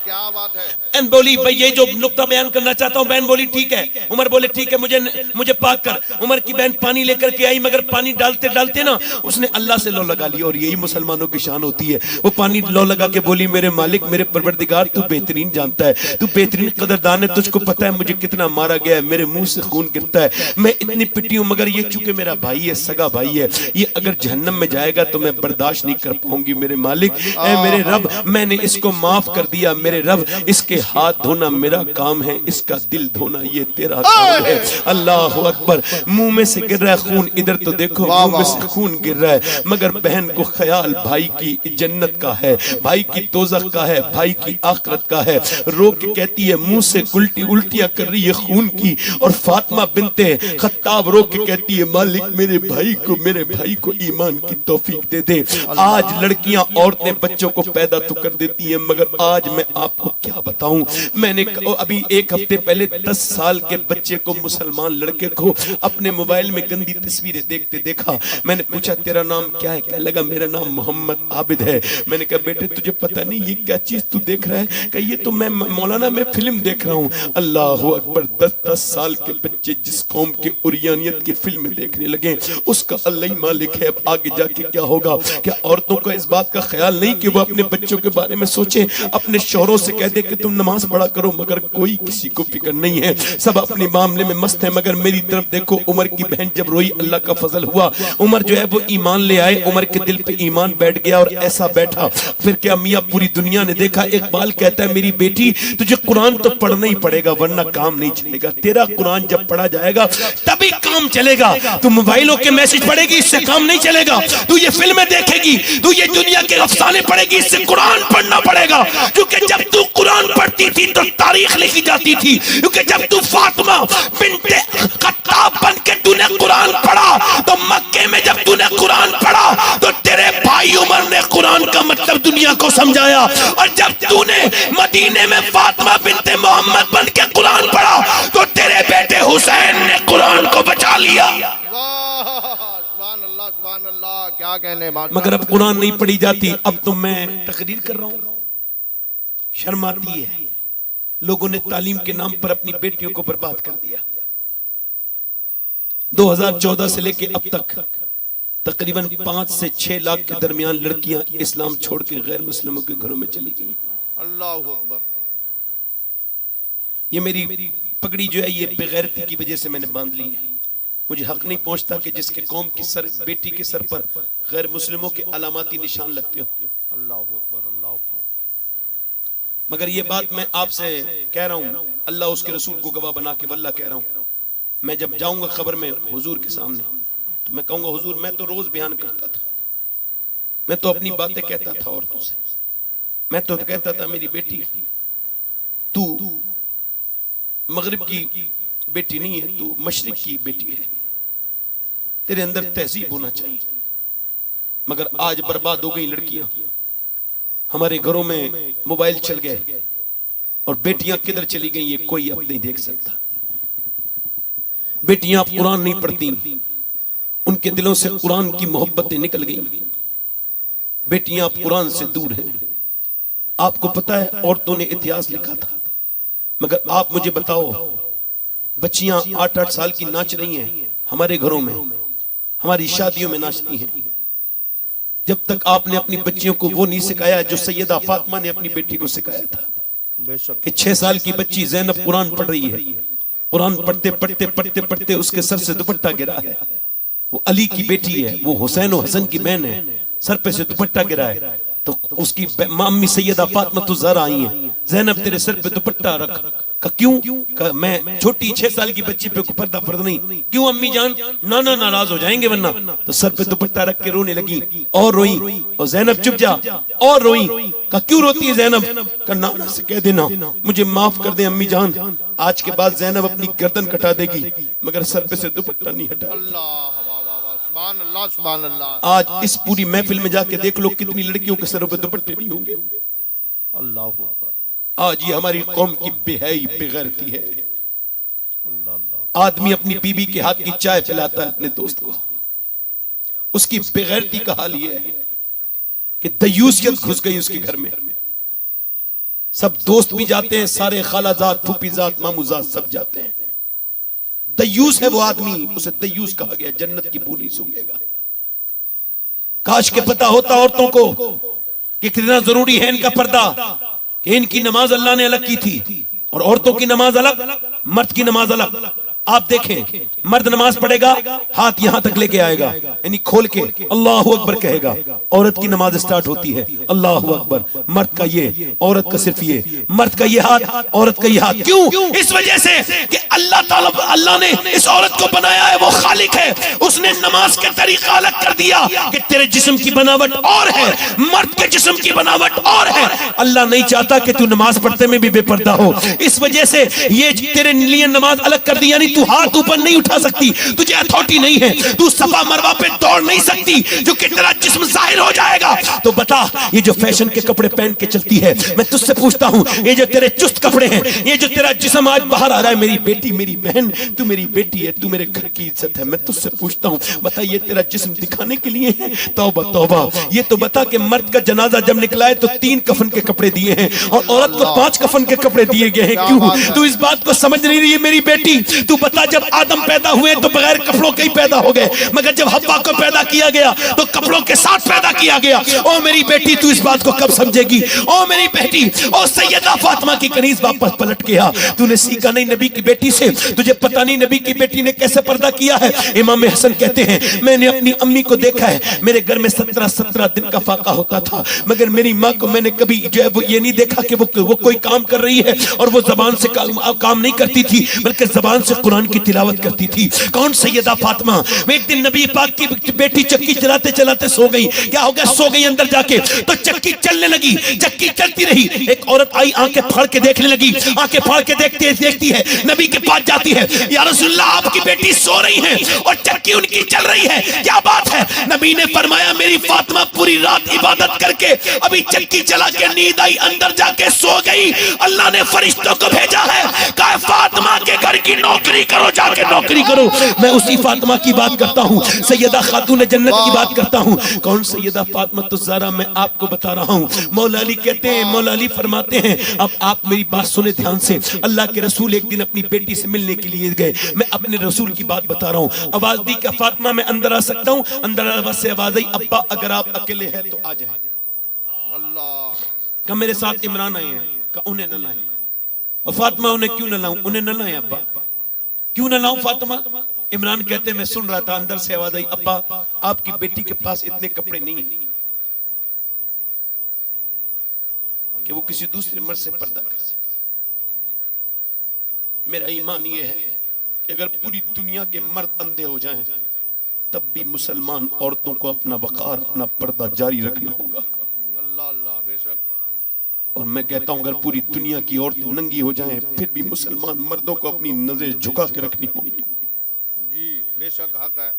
क्या बात है। बहन बोली भाई ये जो नुक्ता बयान करना चाहता हूं। बहन बोली ठीक है। उमर बोले ठीक है मुझे पाक कर। उमर की बहन पानी लेकर के आई, मगर पानी डालते डालते ना उसने अल्लाह से लो लगा लिया, और यही मुसलमानों की शान होती है। वो पानी लो लगा के बोली मेरे मालिक मेरे परवरदिगार तू बेहतरीन जानता है, तू बेहतरीन कदरदान है, तुझको पता है मुझे कितना मारा गया है, मेरे मुंह से खून गिरता है, मैं इतनी पिटी हूं, मगर ये चूंकि मेरा भाई है, सगा भाई है, ये अगर जहन्नम में जाएगा तो मैं बर्दाश्त नहीं कर पाऊंगी। मेरे मालिक ऐ मेरे रब मैंने इसको माफ कर दिया। मेरे रब इसके हाथ धोना मेरा काम है, इसका दिल धोना ये तेरा काम है। अल्लाह अकबर। मुंह में से गिर रहा है खून, इधर तो देखो मुंह में से खून गिर रहा है, मगर बहन को ख्याल भाई की जन्नत का है, भाई की दोज़ख का है, भाई की आखिरत का है। रो के कहती है मुंह से उल्टियां कर रही है खून की, और फातिमा बिनते खत्ताब रो के कहती है मालिक मेरे भाई को ईमान की तौफीक दे दे। आज लड़कियां औरतें बच्चों को पैदा तो कर देती हैं, मगर आज मैं आपको क्या बताऊं, मैंने अभी एक हफ्ते पहले 10 साल के बच्चे को, मुसलमान लड़के को अपने मोबाइल में गंदी तस्वीरें देखते देखा। मैंने पूछा तेरा नाम क्या है? कहने लगा मेरा नाम मोहम्मद आबिद है। मैंने कहा बेटे तुझे पता नहीं ये क्या चीज तू देख रहा है? कहा ये तो मैं मौलाना मैं फिल्म देख रहा हूँ। अल्लाह अकबर। 10-10 साल के बच्चे जिस कौम के उरियानियत की फिल्म देखने लगे उसका अल्लाह ही मालिक है। अब आगे जाके क्या होगा? क्या औरतों का इस बात का ख्याल नहीं कि वो अपने बच्चों के बारे में सोचे, अपने शौहरों से कह दे कि तुम नमाज पढ़ा करो, मगर कोई किसी को फिक्र नहीं है, सब अपने मामले में मस्त है। मगर मेरी तरफ देखो, उमर की बहन जब रोई अल्लाह का फजल हुआ, उमर जो है वो ईमान ले आए, उमर के दिल पे ईमान बैठ गया और ऐसा बैठा। फिर क्या मियाँ पूरी दुनिया ने देखा। इकबाल कहता है मेरी बेटी तुझे कुरान तो पढ़ना ही पड़ेगा वरना काम नहीं चलेगा। तेरा कुरान जब पढ़ा जाएगा तभी काम चलेगा। तू मोबाइलों के मैसेज पढ़ेगी इससे काम नहीं चलेगा, तू ये फिल्में देखेगी, तू ये दुनिया के अफसाने पढ़ेगी, इससे कुरान पढ़ना पड़ेगा। क्योंकि जब तू कुरान पढ़ती थी तो तारीख लिखी जाती थी, क्योंकि जब तू फातिमा बिनते खत्ताब बन के तूने कुरान पढ़ा तो मक्के में जब तूने कुरान पढ़ा तो तेरे भाई उमर ने कुरान का मतलब दुनिया को समझाया, और जब तूने मदीने में फातिमा बिनते मोहम्मद बन के कुरान पढ़ा तो तेरे बेटे हुसैन ने कुरान को बचा लिया। सुभान अल्लाह क्या कहने बात। मगर अब कुरान नहीं पढ़ी जाती। अब तो मैं तकरीर कर रहा हूं, शर्म आती है। लोगों ने तालीम के नाम पर अपनी बेटियों को बर्बाद कर दिया। 2014 से लेके अब तक तकरीबन 5 से 6 लाख के दरमियान लड़कियां इस्लाम छोड़ के गैर मुस्लिमों के घरों में चली गई। अल्लाह अकबर। ये मेरी पगड़ी जो है ये बेगैरती की वजह से मैंने बांध ली है। मुझे हक नहीं पहुंचता कि जिसके कौम की सर बेटी के सर पर गैर मुस्लिमों के अलामाती निशान लगते हो। अल्लाह अकबर अल्लाह अकबर। मगर ये बात मैं आपसे कह रहा हूं, अल्लाह उसके रसूल को गवाह बना के वल्लाह कह रहा हूं, मैं जब जाऊंगा खबर में हुजूर के सामने तो मैं कहूंगा हुजूर मैं तो रोज बयान करता था, मैं तो अपनी बातें कहता था औरतों से, मैं तो कहता था मेरी बेटी तू मगरिब की बेटी नहीं है, तू मशरिक की बेटी है, तेरे अंदर तहजीब होना चाहिए। मगर आज बर्बाद हो गई लड़कियां, हमारे घरों में मोबाइल चल गए और बेटियां किधर चली गई ये कोई अब नहीं देख सकता। बेटियां अब कुरान नहीं पढ़ती, उनके दिलों से कुरान की मोहब्बतें निकल गई। बेटियां अब कुरान से दूर हैं। आपको पता है औरतों ने इतिहास लिखा था, मगर आप मुझे बताओ बच्चियां 8-8 साल की नाच रही हैं हमारे घरों में, हमारी शादियों में नाचती हैं। जब तक आपने अपनी बच्चियों को वो नहीं सिखाया जो सैयदा फातिमा ने अपनी बेटी को सिखाया था कि 6 साल की बच्ची ज़ैनब कुरान पढ़ रही है, कुरान पढ़ते पढ़ते पढ़ते पढ़ते उसके सर से दुपट्टा गिरा है। वो अली की बेटी है, वो हुसैन और हसन की बहन है, सर पे से दुपट्टा गिरा है। तो उसकी मामी सैयदा फातिमा ज़हरा आई है, ज़ैनब तेरे सर पे दुपट्टा रख। का क्यों? का मैं छोटी 6 साल की बच्ची पे पर्दा फर्ज नहीं। क्यों अम्मी जान? नाना नाराज हो जाएंगे वरना। तो सर पे दुपट्टा रख के रोने लगी और रोई। और ज़ैनब चुप जा, और रोई। का क्यों रोती है ज़ैनब? का नाना से कह देना मुझे माफ कर दे अम्मी जान। आज के बाद ज़ैनब अपनी गर्दन कटा देगी मगर सर पे से दुपट्टा नहीं हटा। अल्लाह वाह वाह वाह, सुभान अल्लाह सुभान अल्लाह। आज इस पूरी महफिल में जाके देख लो कितनी लड़कियों के सरों पे दुपट्टे नहीं होंगे। अल्लाह अकबर। आज ये हमारी कौम की बेहयाई बेगैरती है। अल्लाह अल्लाह। आदमी अपनी बीबी के हाथ की चाय पिलाता है अपने दोस्त को, उसकी बेगैरती का हाल ये है कि दयूसियत घुस गई उसके घर में। सब दोस्त भी जाते हैं, सारे खालाजात फूफीजात मामूजात सब जाते हैं। दयूस है वो आदमी, उसे दयूस कहा गया, जन्नत की बू नहीं सूंघेगा। काश के पता होता औरतों को कि कितना जरूरी है इनका पर्दा, कि इनकी नमाज अल्लाह ने अलग की थी और औरतों की नमाज अलग, मर्द की नमाज अलग। आप देखें, मर्द नमाज पढ़ेगा हाथ यहां तक लेके आएगा, यानी खोल के अल्लाहु अकबर कहेगा। औरत की नमाज स्टार्ट होती है अल्लाहु अकबर, मर्द का ये, औरत का सिर्फ ये। मर्द का ये हाथ, औरत का ये हाथ। क्यों? इस वजह से कि अल्लाह ताला, अल्लाह ने इस औरत को बनाया है, वो खालिक है। उसने नमाज का तरीका अलग कर दिया कि तेरे जिस्म की बनावट और है, मर्द के जिस्म की बनावट और है। अल्लाह नहीं चाहता कि तू नमाज पढ़ते में भी बेपर्दा हो। इस वजह से ये तेरे लिए नमाज अलग कर दी, यानी तू हाथ ऊपर नहीं उठा सकती, तुझे अथॉरिटी नहीं है, तू सफा मरवा पे दौड़ नहीं सकती, जो कि तेरा जिस्म जाहिर हो जाएगा। तो बता, ये जो फैशन के कपड़े पहन के चलती है, मैं तुझसे पूछता हूं, ये जो तेरे चुस्त कपड़े हैं, ये जो तेरा जिस्म आज बाहर आ रहा है, मेरी बेटी, मेरी बहन, तू मेरी बेटी है, तू मेरे घर की इज्जत है। मैं तुझसे पूछता हूं, बता ये तेरा जिस्म दिखाने के लिए है? तौबा तौबा। ये तो बता कि मर्द का जनाजा जब निकला है तो 3 कफन के कपड़े दिए हैं और औरत को 5 कफन के कपड़े दिए गए हैं। क्यों? तू इस बात को समझ नहीं रही है मेरी बेटी। तू बता, जब आदम पैदा हुए तो बगैर कपड़ों के ही पैदा हो गए, मगर जब हव्वा को पैदा किया गया तो कपड़ों के साथ पैदा किया गया। ओ मेरी बेटी, तू इस बात को कब समझेगी? ओ मेरी बेटी, ओ सैयदा फातिमा की कनीज वापस पलट के आ। तूने सीखा नहीं नबी की बेटी से, तुझे पता नहीं नबी की बेटी ने कैसे पर्दा किया है। इमाम हसन कहते हैं, मैंने अपनी अम्मी को देखा है, मेरे घर में 17 दिन का फाका होता था, मगर मेरी माँ को मैंने कभी जो है वो ये नहीं देखा कि वो कोई काम कर रही है और वो जबान से काम नहीं करती थी, बल्कि जबान से कुरान की तिलावत करती थी। कौन? सैयदा फातिमा। एक दिन नबी पाक की बेटी चक्की चलाते चलाते सो गई। क्या हो गया? सो गई अंदर जाके, तो चक्की चलने लगी, चक्की चलती रही। एक औरत आई, आंखें फाड़ के देखने लगी, आंखें फाड़ के देखती है, नबी के पास जाती है, या रसूलल्लाह आपकी बेटी सो रही है और चक्की उनकी चल रही है, क्या बात है? नबी ने फरमाया, मेरी फातिमा पूरी रात इबादत करके अभी चक्की चला के नींद आई, अंदर जाके सो गई। अल्लाह ने फरिश्तों को भेजा है, कहा फातिमा के घर की नौकरी करो, जाके नौकरी करो। मैं उसी फातिमा की बात करता हूँ, सैयदा खातून जन्नत की बात करता हूँ। कौन? सैयदा फातिमा तो ज़हरा। मैं आपको बता रहा हूँ, मौला अली कहते हैं, मौला अली फरमाते हैं, अब आप मेरी बात सुने ध्यान से। अल्लाह के रसूल एक दिन अपनी बेटी से मिलने के लिए गए। मैं अपने रसूल की बात बता रहा हूँ। आवाज दी, क्या फातिमा मैं अंदर आ सकता हूँ? अंदर आवाज से आवाज आई, अब्बा अगर आप अकेले हैं तो आ जाए। अल्लाह। का मेरे साथ इमरान आए हैं, का उन्हें न लाएं। और फातिमा, उन्हें क्यों न लाऊं? उन्हें न लाएं अब्बा, क्यों न लाऊं फातिमा? इमरान कहते हैं, मैं सुन रहा था, अंदर से आवाज आई, अब्बा आपकी बेटी के पास इतने कपड़े नहीं है कि वो किसी दूसरे मर्द से पर्दा कर सके। मेरा ईमान ये है कि अगर पूरी दुनिया के मर्द अंधे हो जाएं तब भी मुसलमान औरतों को अपना वकार, अपना पर्दा जारी रखना होगा। अल्लाह अल्लाह, बेशक। और मैं कहता हूं, अगर पूरी दुनिया की औरतें नंगी हो जाएं फिर भी मुसलमान मर्दों को अपनी नजर झुका के रखनी होगी। जी बेशक हक है।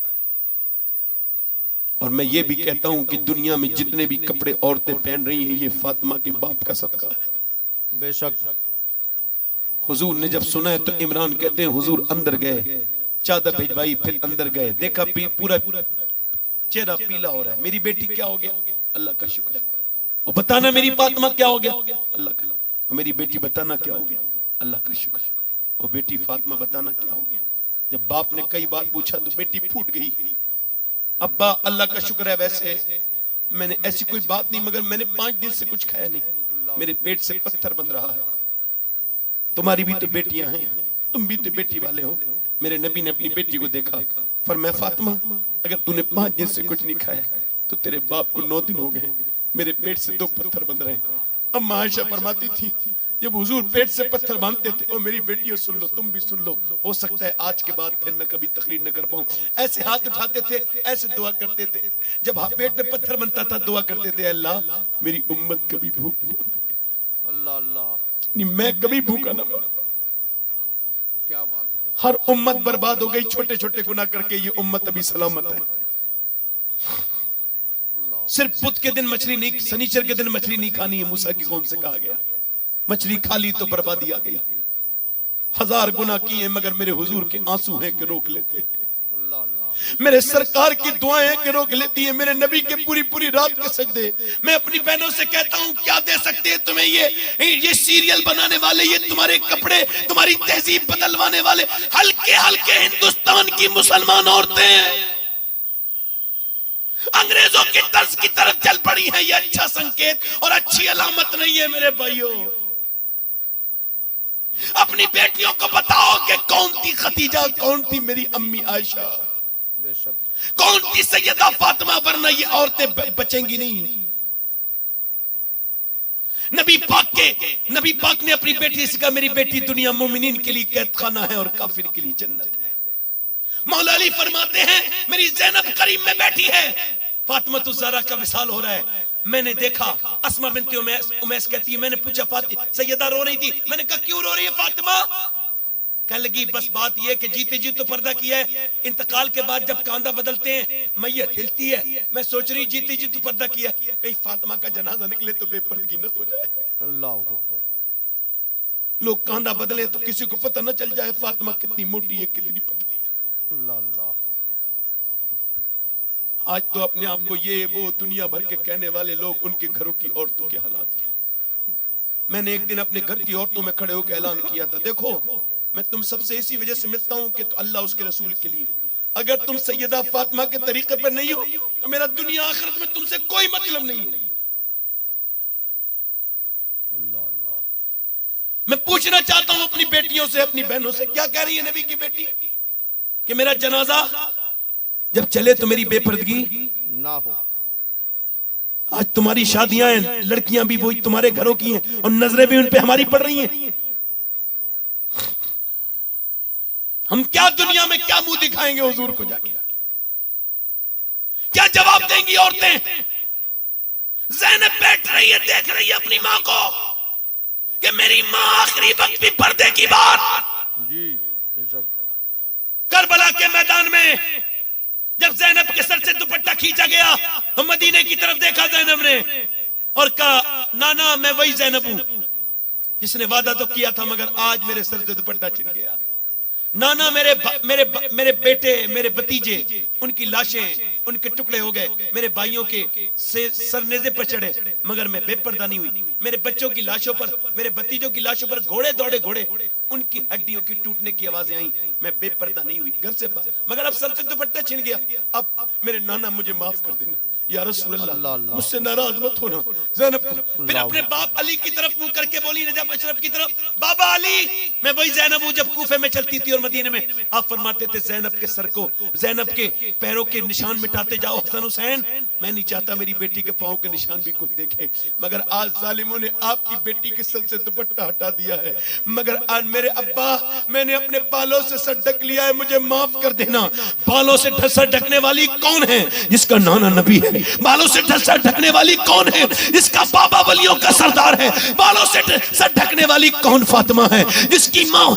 और मैं ये भी कहता हूं कि दुनिया में जितने भी कपड़े औरतें पहन रही हैं, ये फातिमा के बाप का सदका है। बेशक। हुजूर ने जब सुना है तो इमरान कहते हैं, हुजूर अंदर गए, चादर भिजवाई, फिर अंदर गए, देखा पूरा चेहरा पीला हो रहा है। मेरी बेटी क्या हो गया? अल्लाह का शुक्र है। और बताना मेरी फातिमा क्या हो गया? अल्लाह का। और मेरी बेटी बताना क्या हो गया? अल्लाह का शुक्र है। और बेटी फातिमा बताना क्या हो गया? जब बाप ने कई बार पूछा तो बेटी फूट गई, अब्बा अल्लाह का शुक्र है, वैसे मैंने ऐसी कोई बात नहीं, मगर मैंने 5 दिन से कुछ खाया नहीं, मेरे पेट से पत्थर बन रहा है। तुम्हारी भी तो बेटियां हैं, तुम भी तो बेटी वाले हो। मेरे नबी ने अपनी बेटी को देखा, फरमाया फातिमा अगर तूने 5 दिन से कुछ नहीं खाया तो तेरे बाप को 9 दिन हो गए, मेरे पेट से 2 पत्थर बंध रहे हैं। अम्मा आयशा फरमाती थी जब हुजूर पेट से पत्थर बांधते थे, ओ मेरी बेटियों सुन लो, तुम भी सुन लो, हो सकता है आज के बाद फिर मैं कभी तकरीर न कर पाऊं। ऐसे हाथ उठाते थे, ऐसे दुआ करते थे। जब पेट में पत्थर बनता था दुआ करते थे, अल्लाह मेरी उम्मत कभी भूख न मरे, अल्लाह अल्लाह, नहीं मैं कभी भूखा न मरूं। क्या बात है। हर उम्मत बर्बाद हो गई छोटे छोटे गुनाह करके, ये उम्मत अभी सलामत है। सिर्फ बुध के दिन मछली नहीं, शनिचर के दिन मछली नहीं खानी है, मूसा की कौम से कहा गया। मछली खा ली तो बर्बादी आ गई। 1000 गुनाह किए मगर मेरे हुजूर के आंसू हैं कि रोक लेते हैं, अल्लाह अल्लाह, मेरे सरकार की दुआएं हैं कि रोक लेती है, मेरे नबी के पूरी पूरी रात के सजदे। मैं अपनी बहनों से कहता हूं क्या दे सकते हैं तुम्हें ये सीरियल बनाने वाले, ये तुम्हारे कपड़े, तुम्हारी तहजीब बदलवाने वाले हल्के हल्के हिंदुस्तान की मुसलमान औरतें अंग्रेजों के तर्ज की तरफ चल पड़ी है। ये अच्छा संकेत और अच्छी अलामत नहीं है मेरे भाइयों। अपनी बेटियों को बताओ कि कौन थी खदीजा, कौन थी मेरी अम्मी आयशा, बेशक, कौन थी सैयदा फातिमा, वरना ये औरतें बचेंगी नहीं। नबी पाक ने अपनी बेटी से कहा मेरी बेटी दुनिया मोमिनीन के लिए कैद खाना है और काफिर के लिए जन्नत है। मौला अली फरमाते हैं मेरी ज़ैनब करीब में बैठी है, फातिमा ज़हरा का विसाल हो रहा है। मैंने देखा, अस्मा बिनती उमैस कहती है, मैंने पूछा सैयदा रो रही थी, मैंने कहा क्यों रो रही है फातिमा? कह लगी बस बात यह कि जीते जी तो पर्दा किया है, इंतकाल के बाद जब कांधा बदलते हैं मैयत हिलती है, मैं सोच रही जीते जी तो पर्दा किया, कहीं फातिमा का जनाजा निकले तो बेपर्दगी न हो जाए। अल्लाह अकबर, लोग कांधा बदले तो किसी को पता न चल जाए फातिमा कितनी मोटी है कितनी पतली है। अल्लाह अल्लाह, आज तो अपने आप को ये वो दुनिया भर के कहने वाले लोग उनके घरों की औरतों के हालात के। मैंने एक दिन अपने घर की औरतों में खड़े होकर ऐलान किया था, देखो मैं तुम सबसे इसी वजह से मिलता हूं कि तो अल्लाह उसके रसूल के लिए, अगर तुम सैयदा फातिमा के तरीके पर नहीं हो तो मेरा दुनिया आखिरत में तुमसे कोई मतलब नहीं है। अल्लाह अल्लाह, मैं पूछना चाहता हूं अपनी बेटियों से, अपनी बहनों से, क्या कह रही है नबी की बेटी कि मेरा जनाजा जब चले तो मेरी बेपर्दगी ना हो। आज तुम्हारी शादियां हैं, लड़कियां भी वही तुम्हारे घरों की हैं और नजरें भी उन पे हमारी पड़ रही हैं। हम क्या दुनिया में क्या मुंह दिखाएंगे हुजूर को जाके, क्या जवाब देंगी औरतें? ज़ैनब बैठ रही है, देख रही है अपनी मां को कि मेरी मां आखिरी वक्त भी पर्दे की बात। जी बेशक, करबला के मैदान में जब ज़ैनब के सर से दुपट्टा खींचा गया तो मदीने की तरफ देखा ज़ैनब ने और कहा नाना मैं वही ज़ैनब हूं जिसने वादा तो किया था मगर आज मेरे सर से दुपट्टा छिन गया। नाना मेरे बेटे, मेरे भतीजे, उनकी लाशें, उनके टुकड़े हो गए, मेरे भाइयों के सरनेजे पर चढ़े मगर मैं बेपर्दा नहीं हुई। मेरे बच्चों की लाशों पर, मेरे भतीजों की लाशों पर घोड़े दौड़े, घोड़े उनकी हड्डियों की टूटने की आवाजें आई, मैं बेपर्दा नहीं हुई घर से मगर अब सर से दुपट्टा छिन गया। अब मेरे नाना मुझे माफ कर देना या रसूल अल्लाह, मुझसे नाराज मत होना। ज़ैनब फिर अपने बाप अली की तरफ मुंह करके बोली, नजफ अशरफ की तरफ, बाबा अली मैं वही ज़ैनब हूं जब कूफे में चलती थी और मदीने में। आप फरमाते थे ज़ैनब के सर को, ज़ैनब के पैरों के निशान मिटाते जाओ हसन हुसैन। मैं नहीं चाहता मेरी बेटी के पांव के निशान भी कोई देखे, मगर आज जालिमों ने आपकी बेटी के सर से दुपट्टा हटा दिया है। मगर आज मेरे अब्बा, मैंने अपने बालों से सर ढक लिया है, मुझे माफ कर देना। बालों से सर ढकने वाली कौन है? जिसका नाना नबी है। बालों से सर ढकने वाली कौन है? जिसका बाबा वलियों का सरदार है। बालों से सर ढकने वाली कौन? फातिमा है। जिसकी माँ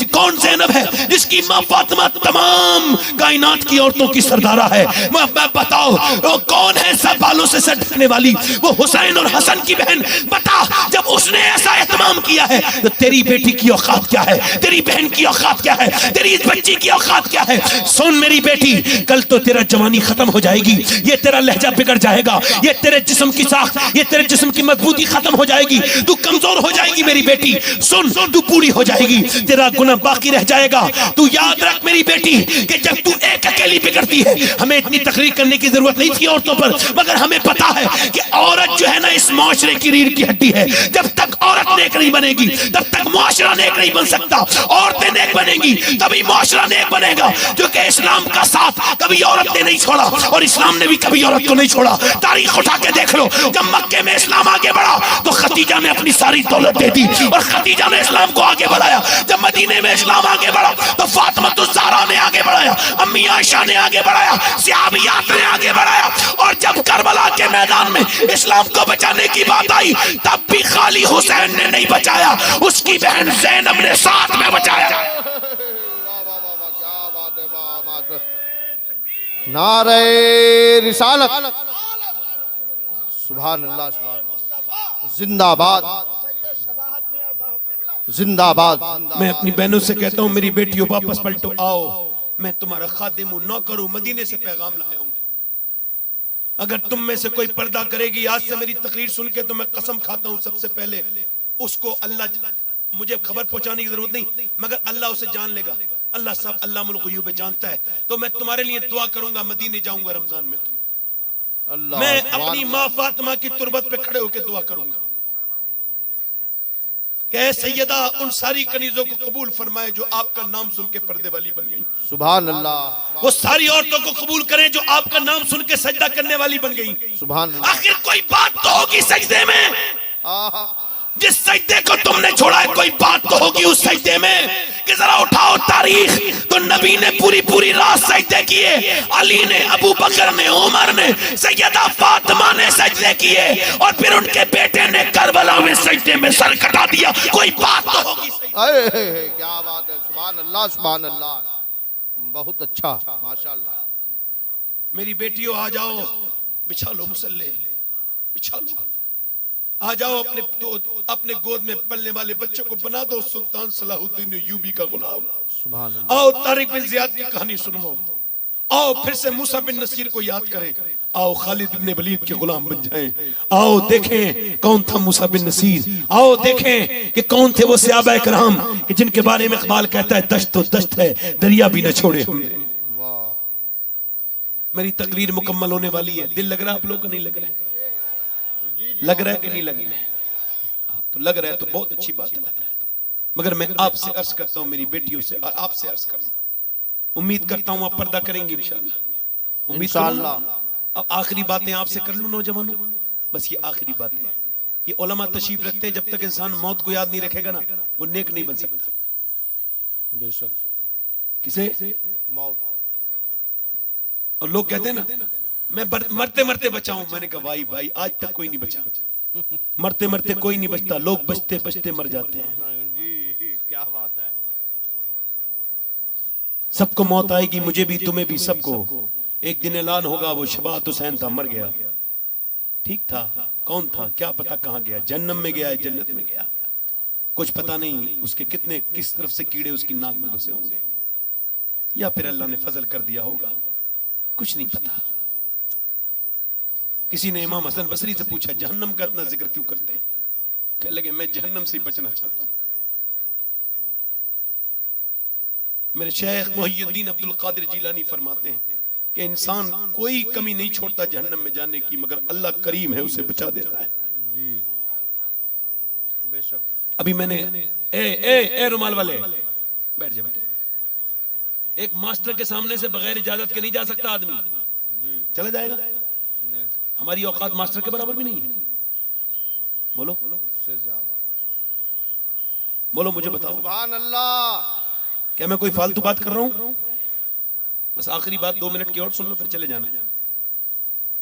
कौन? ज़ैनब है। जिसकी माँ फातिमा तमाम कायनात की औरतों की सरदारा है। मैं बताओ वो कौन है सब बालों से सर ढकने वाली? वो हुसैन और हसन की बहन। बता, जब उसने ऐसा एहतमाम किया है तो तेरी बेटी की औकात क्या है? तेरी बहन की औकात क्या है? तेरी इस बच्ची की औकात क्या है? सुन मेरी बेटी, कल तो तेरा जवानी खत्म हो जाएगी, ये तेरा लहजा बिगड़ जाएगा, ये तेरे जिस्म की साख, ये तेरे जिस्म की मजबूती खत्म हो जाएगी, तू कमजोर हो जाएगी मेरी बेटी। सुन, तू बूढ़ी हो जाएगी, तेरा गुनाह बाकी रह जाएगा। तू याद रख मेरी बेटी कि जब तू एक अकेली बिगड़ती है, हमें इतनी तकरीर करने की जरूरत नहीं थी औरतों पर, मगर हमें पता है कि औरत जो है ना इस माशरे की रीढ़ की हड्डी है। जब तक औरत नेक नहीं बनेगी तब तक माशरा नेक नहीं बन सकता। औरतें नेक बनेंगी तभी माशरा नेक बनेगा, क्योंकि इस्लाम का साथ कभी औरत ने नहीं छोड़ा और इस्लाम ने भी कभी औरत को नहीं छोड़ा। तारीख उठा के देख लो, जब मक्के में इस्लाम आगे बढ़ा तो खदीजा ने अपनी सारी दौलत दे दी और खदीजा ने इस्लाम को आगे बढ़ाया। जब मदीने में इस्लाम आगे बढ़ा तो फातिमातुज़ ज़हरा ने आगे बढ़ाया, अम्मी आयशा ने आगे बढ़ाया, सहाबियात ने आगे बढ़ाया। और जब करबला के मैदान में इस्लाम को बचाने की बात आई तब भी खाली हुसैन ने नहीं बचाया, उसकी बहन ज़ैनब ने साथ में बचाया। नारे रिसालत, सुभान अल्लाह, सुभान, जिंदाबाद जिंदाबाद। मैं अपनी बहनों से कहता हूं, मेरी बेटियों वापस पलटो, आओ, मैं तुम्हारा खादिम हूं, नौकर हूं, मदीने से पैगाम लाया हूं। अगर तुम में से कोई पर्दा करेगी आज से मेरी तकरीर सुन के, तो मैं कसम खाता हूं सबसे पहले उसको अल्लाह, मुझे खबर पहुंचाने की जरूरत नहीं, मगर अल्लाह उसे जान लेगा। अल्लाह सब अल्लामुल गुयूब जानता है। तो मैं तुम्हारे लिए दुआ करूंगा, मदीने जाऊंगा रमजान में, अल्लाह, मैं अपनी माँ फातिमा की तुरबत पे खड़े होकर दुआ करूंगा कि सैयदा उन सारी कनीजों को कबूल फरमाए जो आपका नाम सुन के पर्दे वाली बन गई। सुभान अल्लाह। वो सारी औरतों को कबूल करें जो आपका नाम सुन के सजदा करने वाली बन गई। सुभान अल्लाह। आखिर कोई बात तो होगी सजदे में, जिस सजदे को तुमने छोड़ा है कोई बात तो होगी उस सजदे में कि जरा उठाओ तारीख, तो नबी ने पूरी पूरी रात सजदे किए, अली ने, अबू बकर ने, उमर ने, सैयदा फातिमा ने सजदे किए और फिर उनके बेटे ने करबला में सजदे में सर कटा दिया। कोई बात तो होगी। क्या बात है, सुभान अल्लाह, सुभान अल्लाह, बहुत अच्छा, माशाअल्लाह। मेरी बेटियों आ जाओ, बिछा लो मुसल्ले, बिछा लो, आ जाओ, अपने गोद में पलने वाले बच्चों को बना दो सुल्तान सलाहुद्दीन अय्यूबी का गुलाम। सुभान अल्लाह। आओ तारिक बिन ज़ियाद की कहानी सुनाओ, आओ फिर से मूसा बिन नसीर को याद करें, आओ खालिद बिन वलीद के गुलाम बन जाएं, आओ देखें कौन था मूसा बिन नसीर, आओ देखें कि कौन थे वो सहाबा इकराम कि जिनके बारे में इकबाल कहता है दश्त तो दश्त है, दरिया भी न छोड़े हमने। मेरी तकरीर मुकम्मल होने वाली है, दिल लग रहा है आप लोग का? नहीं लग रहा है? लग रहा है कि नहीं लग रहा है? तो लग रहा है तो बहुत अच्छी बात है, लग रहा है तो। मगर मैं आपसे अर्ज करता हूं, मेरी बेटियों से और आपसे अर्ज कर रहा हूं, उम्मीद करता हूं आप पर्दा करेंगे इंशाअल्लाह। उम्मीद इंशाअल्लाह। अब आखिरी बातें आपसे कर लूं नौजवानों, बस ये आखिरी बातें हैं। ये उलमा तशरीफ रखते हैं, जब तक इंसान मौत को याद नहीं रखेगा ना वो नेक नहीं बन सकता। बेशक। किसे? मौत। और लोग कहते हैं ना मैं मरते मरते बचाऊं, मैंने कहा भाई भाई आज तक कोई नहीं बचा, मरते मरते कोई नहीं बचता, लोग बचते बचते मर जाते हैं। क्या बात है। सबको मौत आएगी, मुझे भी, तुम्हें भी, सबको। एक दिन ऐलान होगा, वो शबात हुसैन था, मर गया, ठीक था, कौन था क्या पता कहां गया, जन्नम में गया, जन्नत में गया, कुछ पता नहीं उसके कितने किस तरफ से कीड़े उसकी नाक में घुसे होंगे, या फिर अल्लाह ने फजल कर दिया होगा, कुछ नहीं पता। किसी ने इमाम हसन बसरी से पूछा जहन्नम का इतना जिक्र क्यों करते हैं? कहने लगे मैं जहन्नम से बचना चाहता हूं। मेरे शेख मुहियुद्दीन अब्दुल कादिर जिलानी फरमाते हैं कि इंसान कोई कमी नहीं छोड़ता जहन्नम में जाने की, मगर अल्लाह करीम है उसे बचा देता है। जी बेशक। अभी मैंने ए रुमाल वाले बैठ जा, बैठे। एक मास्टर के सामने से बगैर इजाजत के नहीं जा सकता आदमी, चला जाएगा? हमारी औकात मास्टर के बराबर भी नहीं है। बोलो उससे ज्यादा। बोलो मुझे बताओ। सुभान अल्लाह। क्या मैं कोई फालतू बात कर रहा हूं? बस आखिरी बात 2 मिनट की और सुन लो फिर चले जाना।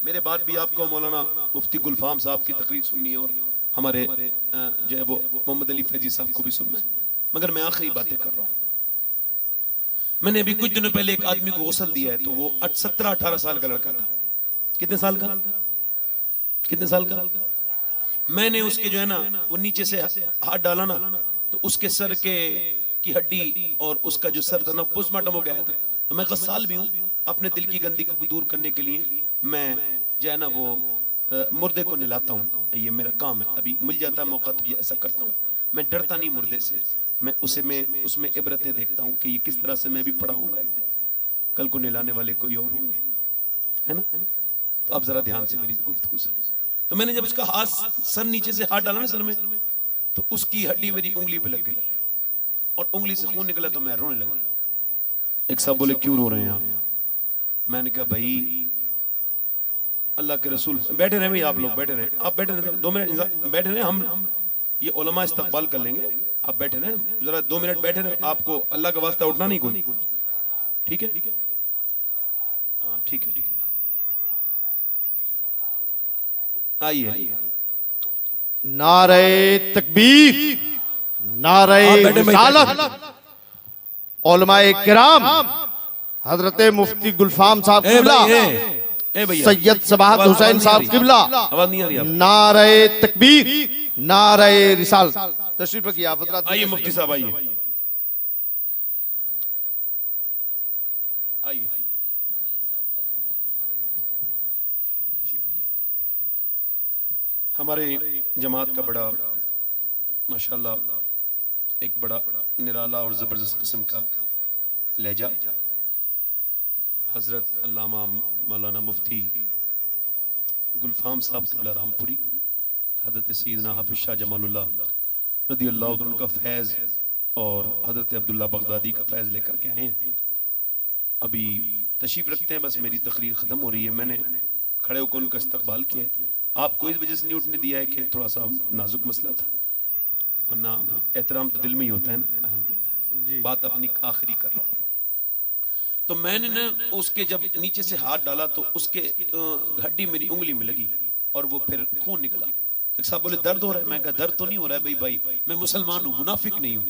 मेरे बाद भी आपको मौलाना मुफ्ती गुलफाम साहब की तकरीर सुननी है और हमारे जो है वो मोहम्मद अली फैजी साहब को भी सुनना है, मगर मैं आखिरी बातें कर रहा हूं। मैंने अभी कुछ दिनों पहले एक आदमी को गौसल दिया है, तो वो 17-18 साल का लड़का था। कितने साल का? कितने साल का? मैंने उसके जो है ना वो नीचे से हाथ डाला ना, तो उसके सर के की हड्डी और उसका जो सर था ना पोस्टमार्टम हो गया था। तो मैं गस्साल भी हूँ, अपने दिल की गंदगी को दूर करने के लिए मैं जो है ना वो मुर्दे को नहलाता हूँ, ये मेरा काम है। अभी मिल जाता है मौका तो ये ऐसा करता हूँ। मैं डरता नहीं मुर्दे से, मैं उसमें इबरतें देखता हूँ कि ये किस तरह से मैं भी पढ़ाऊंगा एक दिन, कल को नहलाने वाले कोई और होंगे, है ना? तो अब जरा ध्यान से मेरी गुफ्तगू सुनिए। तो मैंने जब उसका हाथ सर नीचे से हाथ डाला ना सर में, तो उसकी हड्डी मेरी उंगली पे लग गई और उंगली से खून निकला, तो मैं रोने लगा। एक साहब बोले क्यों रो रहे हैं आप? मैंने कहा भाई अल्लाह के रसूल बैठे रहे भाई, आप लोग बैठे रहे, आप बैठे रहे 2 मिनट बैठे रहे, हम ये उलमा इस्तकबाल कर लेंगे, आप बैठे रहे जरा 2 मिनट बैठे रहे, आपको अल्लाह का वास्ता उठना नहीं कोई, ठीक है? हाँ ठीक है, ठीक है, आइए। नारे तकबीर, नारे बैठे भाई, रिसालत, उलमाए किराम, हजरत मुफ्ती गुलफाम साहब ए किबला, भाई, ए भैया, सैयद सबाहत आवाज हुसैन नहीं साहब आ रही। किबला, आवाज नहीं आ रही आप। नारे तकबीर, नारे रिसालत। तशरीफ रखिए आप हजरात। आइए मुफ्ती साहब, आइए आइए। हमारे जमात का बड़ा माशाल्लाह एक बड़ा निराला और जबरदस्त किस्म का लहजा, हजरत अल्लामा मौलाना मुफ्ती गुलफाम साहब क़िबला रामपुरी, हजरत सैयदना हाफिज शाह जमालुल्लाह रदी अल्लाह अन्हु का फैज़ और हजरत अब्दुल्ला बगदादी का फैज़ लेकर के आए हैं। अभी तशरीफ रखते हैं, बस मेरी तकरीर ख़त्म हो रही है, मैंने खड़े होकर उनका इस्तकबाल किया है। आपको इस वजह से नहीं उठने दिया है कि थोड़ा सा नाजुक मसला था, वरना एहतराम तो दिल में ही होता है ना। अल्हम्दुलिल्लाह बात अपनी आखिरी कर रहा हूँ। तो मैंने ना उसके जब नीचे से हाथ डाला तो उसके हड्डी मेरी उंगली में लगी और वो फिर खून निकला। तो साहब बोले दर्द हो रहा है, मैं कहा दर्द तो नहीं हो रहा है भाई, मैं मुसलमान हूँ, मुनाफिक नहीं हूँ।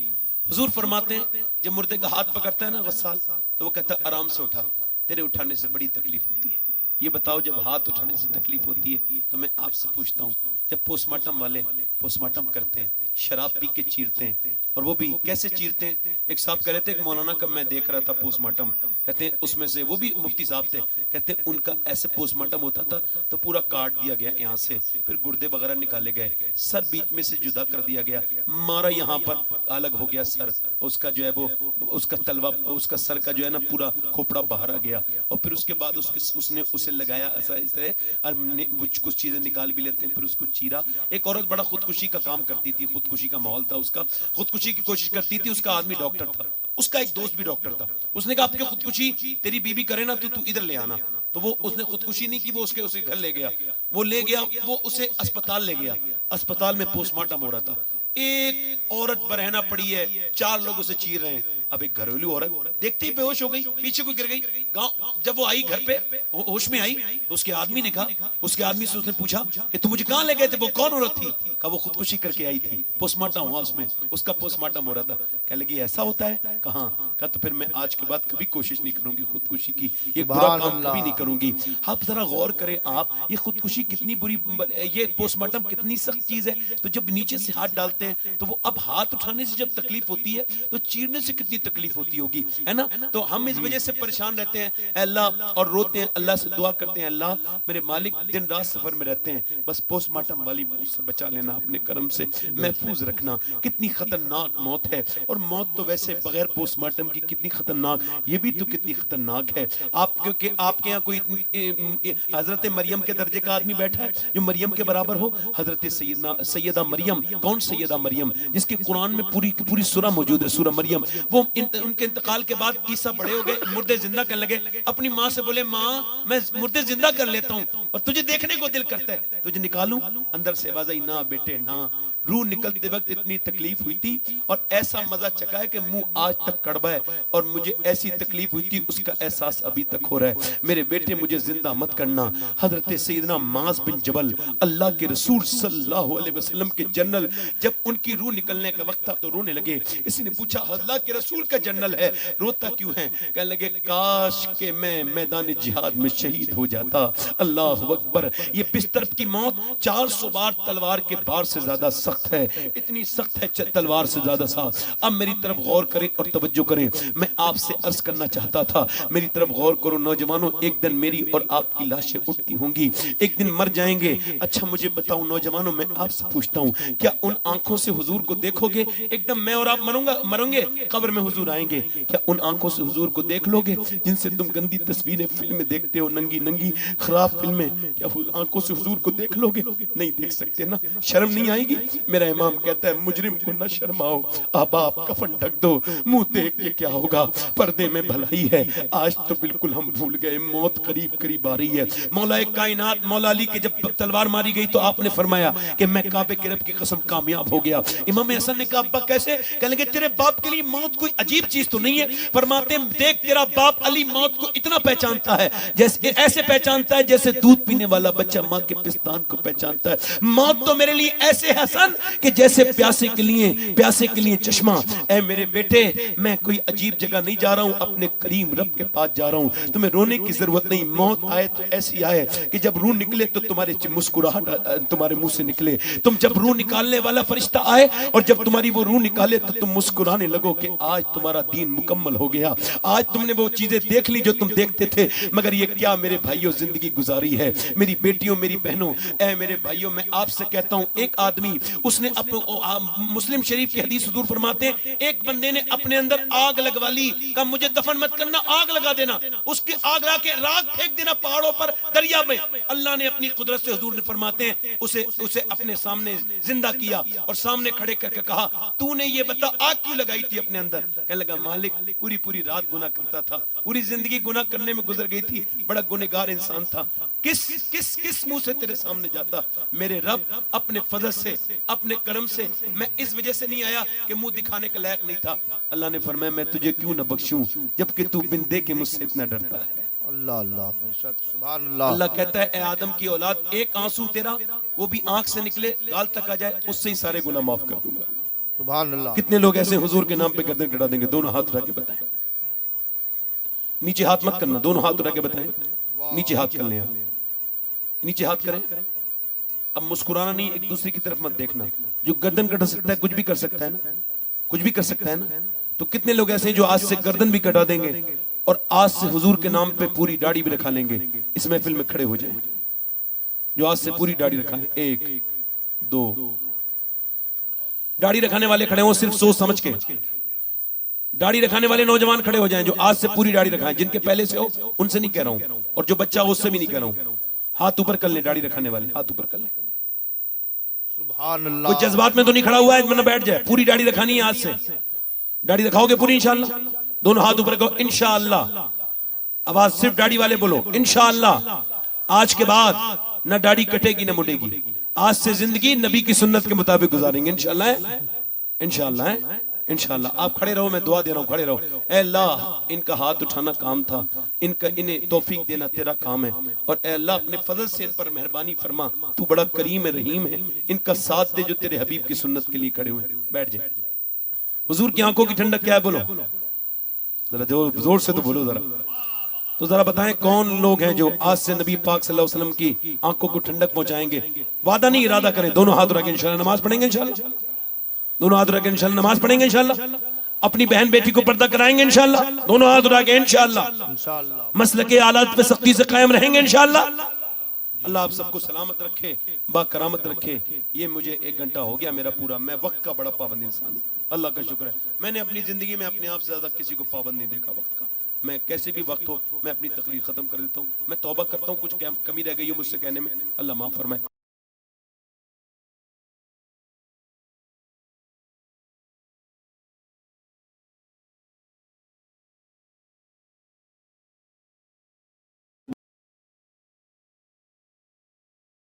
हुजूर फरमाते हैं जब मुर्दे का हाथ पकड़ता है ना गस्साल, तो वो कहता है आराम से उठा, तेरे उठाने से बड़ी तकलीफ होती है। ये बताओ जब हाथ उठाने से तकलीफ होती है तो मैं आपसे पूछता हूँ, जब पोस्टमार्टम वाले पोस्टमार्टम करते हैं, शराब पी के चीरते हैं, और वो भी कैसे चीरते हैं। एक साहब कह रहे थे, एक मौलाना का मैं देख रहा था पोस्टमार्टम, कहते हैं उसमें से वो भी मुफ्ती साहब थे, कहते हैं उनका ऐसे पोस्टमार्टम होता था तो पूरा काट दिया गया यहाँ से, फिर गुर्दे वगैरह निकाले गए, सर बीच में से जुदा कर दिया गया, मारा यहाँ पर अलग हो गया सर, उसका जो है वो उसका तलवा, उसका सर का जो है ना पूरा खोपड़ा बाहर आ गया, और फिर उसके बाद उसने उसे लगाया ऐसा इस तरह, और कुछ चीजें निकाल भी लेते हैं, फिर उसको चीरा। एक औरत बड़ा खुदकुशी का काम करती थी, खुदकुशी का माहौल था उसका, खुदकुशी की कोशिश करती थी, उसका आदमी डॉक्टर था, उसका एक दोस्त भी डॉक्टर था। उसने कहा आपके खुदकुशी तेरी बीबी करे ना तो तू इधर ले आना। तो वो उसने खुदकुशी नहीं की, वो उसे घर ले गया, वो ले गया, वो उसे अस्पताल ले गया। अस्पताल में पोस्टमार्टम हो रहा था, एक औरत बरहना पड़ी है, 4 लोग उसे चीर रहे हैं। अब एक घरेलू औरत देखते ही बेहोश हो गई, पीछे को गिर गई। गांव जब वो आई घर पे होश में आई तो उसके आदमी ने कहा, उसके आदमी से उसने पूछा कि तुम मुझे कहां ले गए थे, वो कौन औरत थी? कहा वो खुदकुशी करके आई थी, पोस्टमार्टम हुआ उसमें, उसका पोस्टमार्टम हो रहा था। कहने लगी ऐसा होता है? कहा कहा तो फिर मैं आज के बाद कभी कोशिश नहीं करूंगी खुदकुशी की, ये बुरा काम कभी नहीं करूंगी। आप जरा गौर करें, आप ये खुदकुशी कितनी बुरी, ये पोस्टमार्टम कितनी सख्त चीज है। तो जब नीचे से हाथ डालते हैं तो वो, अब हाथ उठाने से जब तकलीफ होती है तो चीरने से कितनी तकलीफ होती होगी, है ना। तो हम इस वजह से परेशान रहते हैं अल्लाह, और रोते हैं, अल्लाह से दुआ करते हैं, अल्लाह मेरे मालिक दिन रात सफर में रहते हैं, बस पोस्टमार्टम वाली मौत से बचा लेना, अपने करम से महफूज रखना। कितनी खतरनाक मौत है, और मौत तो वैसे बगैर पोस्टमार्टम की कितनी खतरनाक, ये भी तो कितनी खतरनाक है। आप क्योंकि आपके यहाँ कोई हजरत मरियम के दर्जे का आदमी बैठा है जो मरियम के बराबर हो? हजरत सैयदा मरियम, कौन सैयदा मरियम, जिसके कुरान में पूरी सूरा मौजूद है, सूरा मरियम। वो उनके इंतकाल के बाद ईसा बड़े हो गए, मुर्दे जिंदा करने लगे, अपनी माँ से बोले माँ मैं मुर्दे जिंदा कर लेता हूँ और तुझे देखने को दिल करता है, तुझे निकालूं? अंदर से आवाज आई, ना बेटे ना। रूह निकलते वक्त इतनी तकलीफ हुई थी और ऐसा मजा चका है कि मुंह आज तक कड़वा है, और मुझे ऐसी तकलीफ हुई थी उसका एहसास अभी तक हो रहा है। मेरे बेटे मुझे जिंदा मत करना। हजरत सैयदना माज बिन जबल, अल्लाह के रसूल सल्लल्लाहु अलैहि वसल्लम के जनरल, जब उनकी रूह निकलने का वक्त था तो रोने लगे। किसी ने पूछा अल्लाह के रसूल का जनरल है, रोता क्यों है? कहने लगे काश के मैं मैदान जिहाद में शहीद हो जाता। अल्लाह अकबर। ये बिस्तर की मौत 400 बार तलवार के बार से ज्यादा सख्त है, इतनी सख्त है तलवार से ज्यादा सख्त। अब मेरी तरफ गौर करें और तवज्जो करें, मैं आपसे अर्ज करना चाहता था, मेरी तरफ गौर करो नौजवानों, एक दिन मेरी और आपकी लाशें उठती होंगी, एक दिन मर जाएंगे। अच्छा मुझे बताओ नौजवानों, मैं आपसे पूछता हूँ, क्या उन आंखों से हुजूर को देखोगे? एकदम मैं और आप मरोगे कब्र में हुजूर आएंगे, क्या उन आंखों से हुजूर को देख लोगे जिनसे तुम गंदी तस्वीरें फिल्में देखते हो, नंगी नंगी खराब फिल्में, क्या आंखों से हुजूर को देख लोगे? नहीं देख सकते ना, शर्म नहीं आएगी? मेरा इमाम कहता है मुजरिम को ना शर्माओ, आप कफन ढक दो, मुंह देख के क्या होगा, पर्दे में भलाई है। आज तो बिल्कुल हम भूल गए, मौत करीब करीब आ रही है। मौला कायनात मौला अली के जब तलवार मारी गई तो आपने फरमाया कि मैं काबे के रब की कसम कामयाब हो गया। इमाम हसन ने कहा अब्बा कैसे? कहने लगे तेरे बाप के लिए मौत कोई अजीब चीज तो नहीं है। फरमाते देख तेरा बाप अली मौत को इतना पहचानता है, जैसे ऐसे पहचानता है जैसे दूध पीने वाला बच्चा माँ के पिस्तान को पहचानता है। मौत तो मेरे लिए ऐसे हसन कि जैसे प्यासे के लिए चश्मा। ऐ मेरे बेटे, मैं कोई अजीब जगह नहीं जा रहा हूं, अपने करीम रब के पास जा रहा हूं। तुम्हें रोने की जरूरत नहीं, मौत आए तो ऐसी आए कि जब रूह निकले तो तुम्हारे मुस्कुराहट तुम्हारे मुंह से निकले। तुम जब रूह निकालने वाला फरिश्ता आए और जब तुम्हारी वो रूह निकाले तो तुम मुस्कुराने लगो कि आज तुम्हारा दीन मुकम्मल हो गया, आज तुमने वो चीजें देख ली जो तुम देखते थे। मगर ये क्या मेरे भाइयों जिंदगी गुजारी है, मेरी बेटियों मेरी बहनों। ऐ मेरे भाइयों, मैं आपसे कहता हूं, एक आदमी उसने मुस्लिम शरीफ की हदीस हुजूर फरमाते हैं, एक बंदे ने अपने अंदर आग लगवा ली, कहा मुझे दफन मत करना, आग लगा देना। उसकी आग ला के राख फेंक देना पहाड़ों पर, दरिया में। अल्लाह ने अपनी कुदरत से हुजूर ने फरमाते हैं उसे अपने सामने जिंदा किया और सामने खड़े करके कहा तूने ये बता आग क्यों लगाई थी अपने अंदर? कहने लगा मालिक पूरी रात गुनाह करता था, पूरी जिंदगी गुनाह करने में गुजर गई थी, बड़ा गुनहगार इंसान था। किस मुंह से तेरे सामने जाता? मेरे रब अपने फजल से अपने करम से मैं इस वजह से नहीं आया कि मुंह दिखाने के लायक नहीं था। अल्लाह ने फरमाया मैं तुझे क्यों न बख्शूं जबकि तू बिन देखे मुझसे इतना डरता है। अल्लाह अल्लाह बेशक सुभान अल्लाह। अल्लाह कहता है ए आदम की औलाद, एक आंसू तेरा वो भी आंख से निकले गाल तक आ जाए, उससे ही सारे गुनाह माफ कर दूंगा। सुभान अल्लाह। कितने लोग ऐसे हुजूर के नाम पे गर्दन कटा देंगे? दोनों हाथ उठा के बताएं, नीचे हाथ मत करना, दोनों हाथ उठा के बताएं, नीचे हाथ कर लें, नीचे हाथ करें। अब मुस्कुराना नहीं, एक दूसरे की तरफ मत देखना। जो गर्दन कटा सकता है कुछ भी कर सकता है ना, कुछ भी कर सकता है ना। तो कितने लोग ऐसे हैं जो आज से गर्दन भी कटा देंगे और आज से हुजूर के नाम पे पूरी दाढ़ी भी रखा लेंगे, इस महफिल में खड़े हो जाएं जो आज से पूरी दाढ़ी रखा है। 1 2 दाढ़ी रखाने वाले खड़े हो, सिर्फ सोच समझ के। दाढ़ी रखाने वाले नौजवान खड़े हो जाएं जो आज से पूरी दाढ़ी रखाएं, जिनके पहले से हो उनसे नहीं कह रहा हूं, और जो बच्चा हो उससे भी नहीं कह रहा हूं। हाथ ऊपर कर ले, दाढ़ी रखाने वाले हाथ ऊपर कर ले। सुभान अल्लाह। कोई जज्बात में तो नहीं खड़ा हुआ है, वरना बैठ जाए। पूरी दाढ़ी रखानी है, आज से दाढ़ी रखाओगे पूरी इंशाअल्लाह। दोनों हाथ ऊपर करो इंशाअल्लाह। आवाज सिर्फ दाढ़ी वाले बोलो इंशाअल्लाह। आज के बाद ना दाढ़ी कटेगी ना मुड़ेगी, आज से जिंदगी नबी की सुन्नत के मुताबिक गुजारेंगे इंशाअल्लाह। इंशाअल्लाह इंशाअल्लाह। आप खड़े रहो, मैं दुआ दे रहा हूं, खड़े रहो। ऐ अल्लाह, इनका हाथ उठाना काम था, इन्हें तौफीक देना तेरा काम है, और ऐ अल्लाह अपने फजल से इन पर मेहरबानी फरमा, तू बड़ा करीम है रहीम है। इनका साथ दे जो तेरे हबीब की सुन्नत के लिए खड़े हुए। बैठ जाए। हुजूर की आंखों की ठंडक क्या है? बोलो जरा, जोर से तो बोलो जरा। तो जरा बताएं कौन लोग हैं जो आज से नबी पाक सल्लल्लाहु अलैहि वसल्लम की आंखों को ठंडक पहुंचाएंगे? वादा नहीं, इरादा करें। दोनों हाथ रखें, इंशाल्लाह नमाज पढ़ेंगे इंशाल्लाह। दोनों हाथ रखें, इंशाल्लाह नमाज पढ़ेंगे इंशाल्लाह। अपनी बहन बेटी को पर्दा कराएंगे इंशाल्लाह। दोनों हाथ उठा के इंशाल्लाह। इंशाअल्लाह। मसलके आलात पे सख्ती से कायम रहेंगे इंशाल्लाह। अल्लाह आप सबको सलामत रखे, बाकरामत रखे। ये मुझे 1 घंटा हो गया मेरा पूरा, मैं वक्त का बड़ा पाबंद इंसान हूँ। अल्लाह का शुक्र है, मैंने अपनी जिंदगी में अपने आप से ज्यादा किसी को पाबंद नहीं देखा वक्त का। मैं कैसे भी वक्त हो मैं अपनी तकरीर खत्म कर देता हूँ। मैं तौबा करता हूँ कुछ कमी रह गई हो मुझसे कहने में, अल्लाह माफ फरमाए।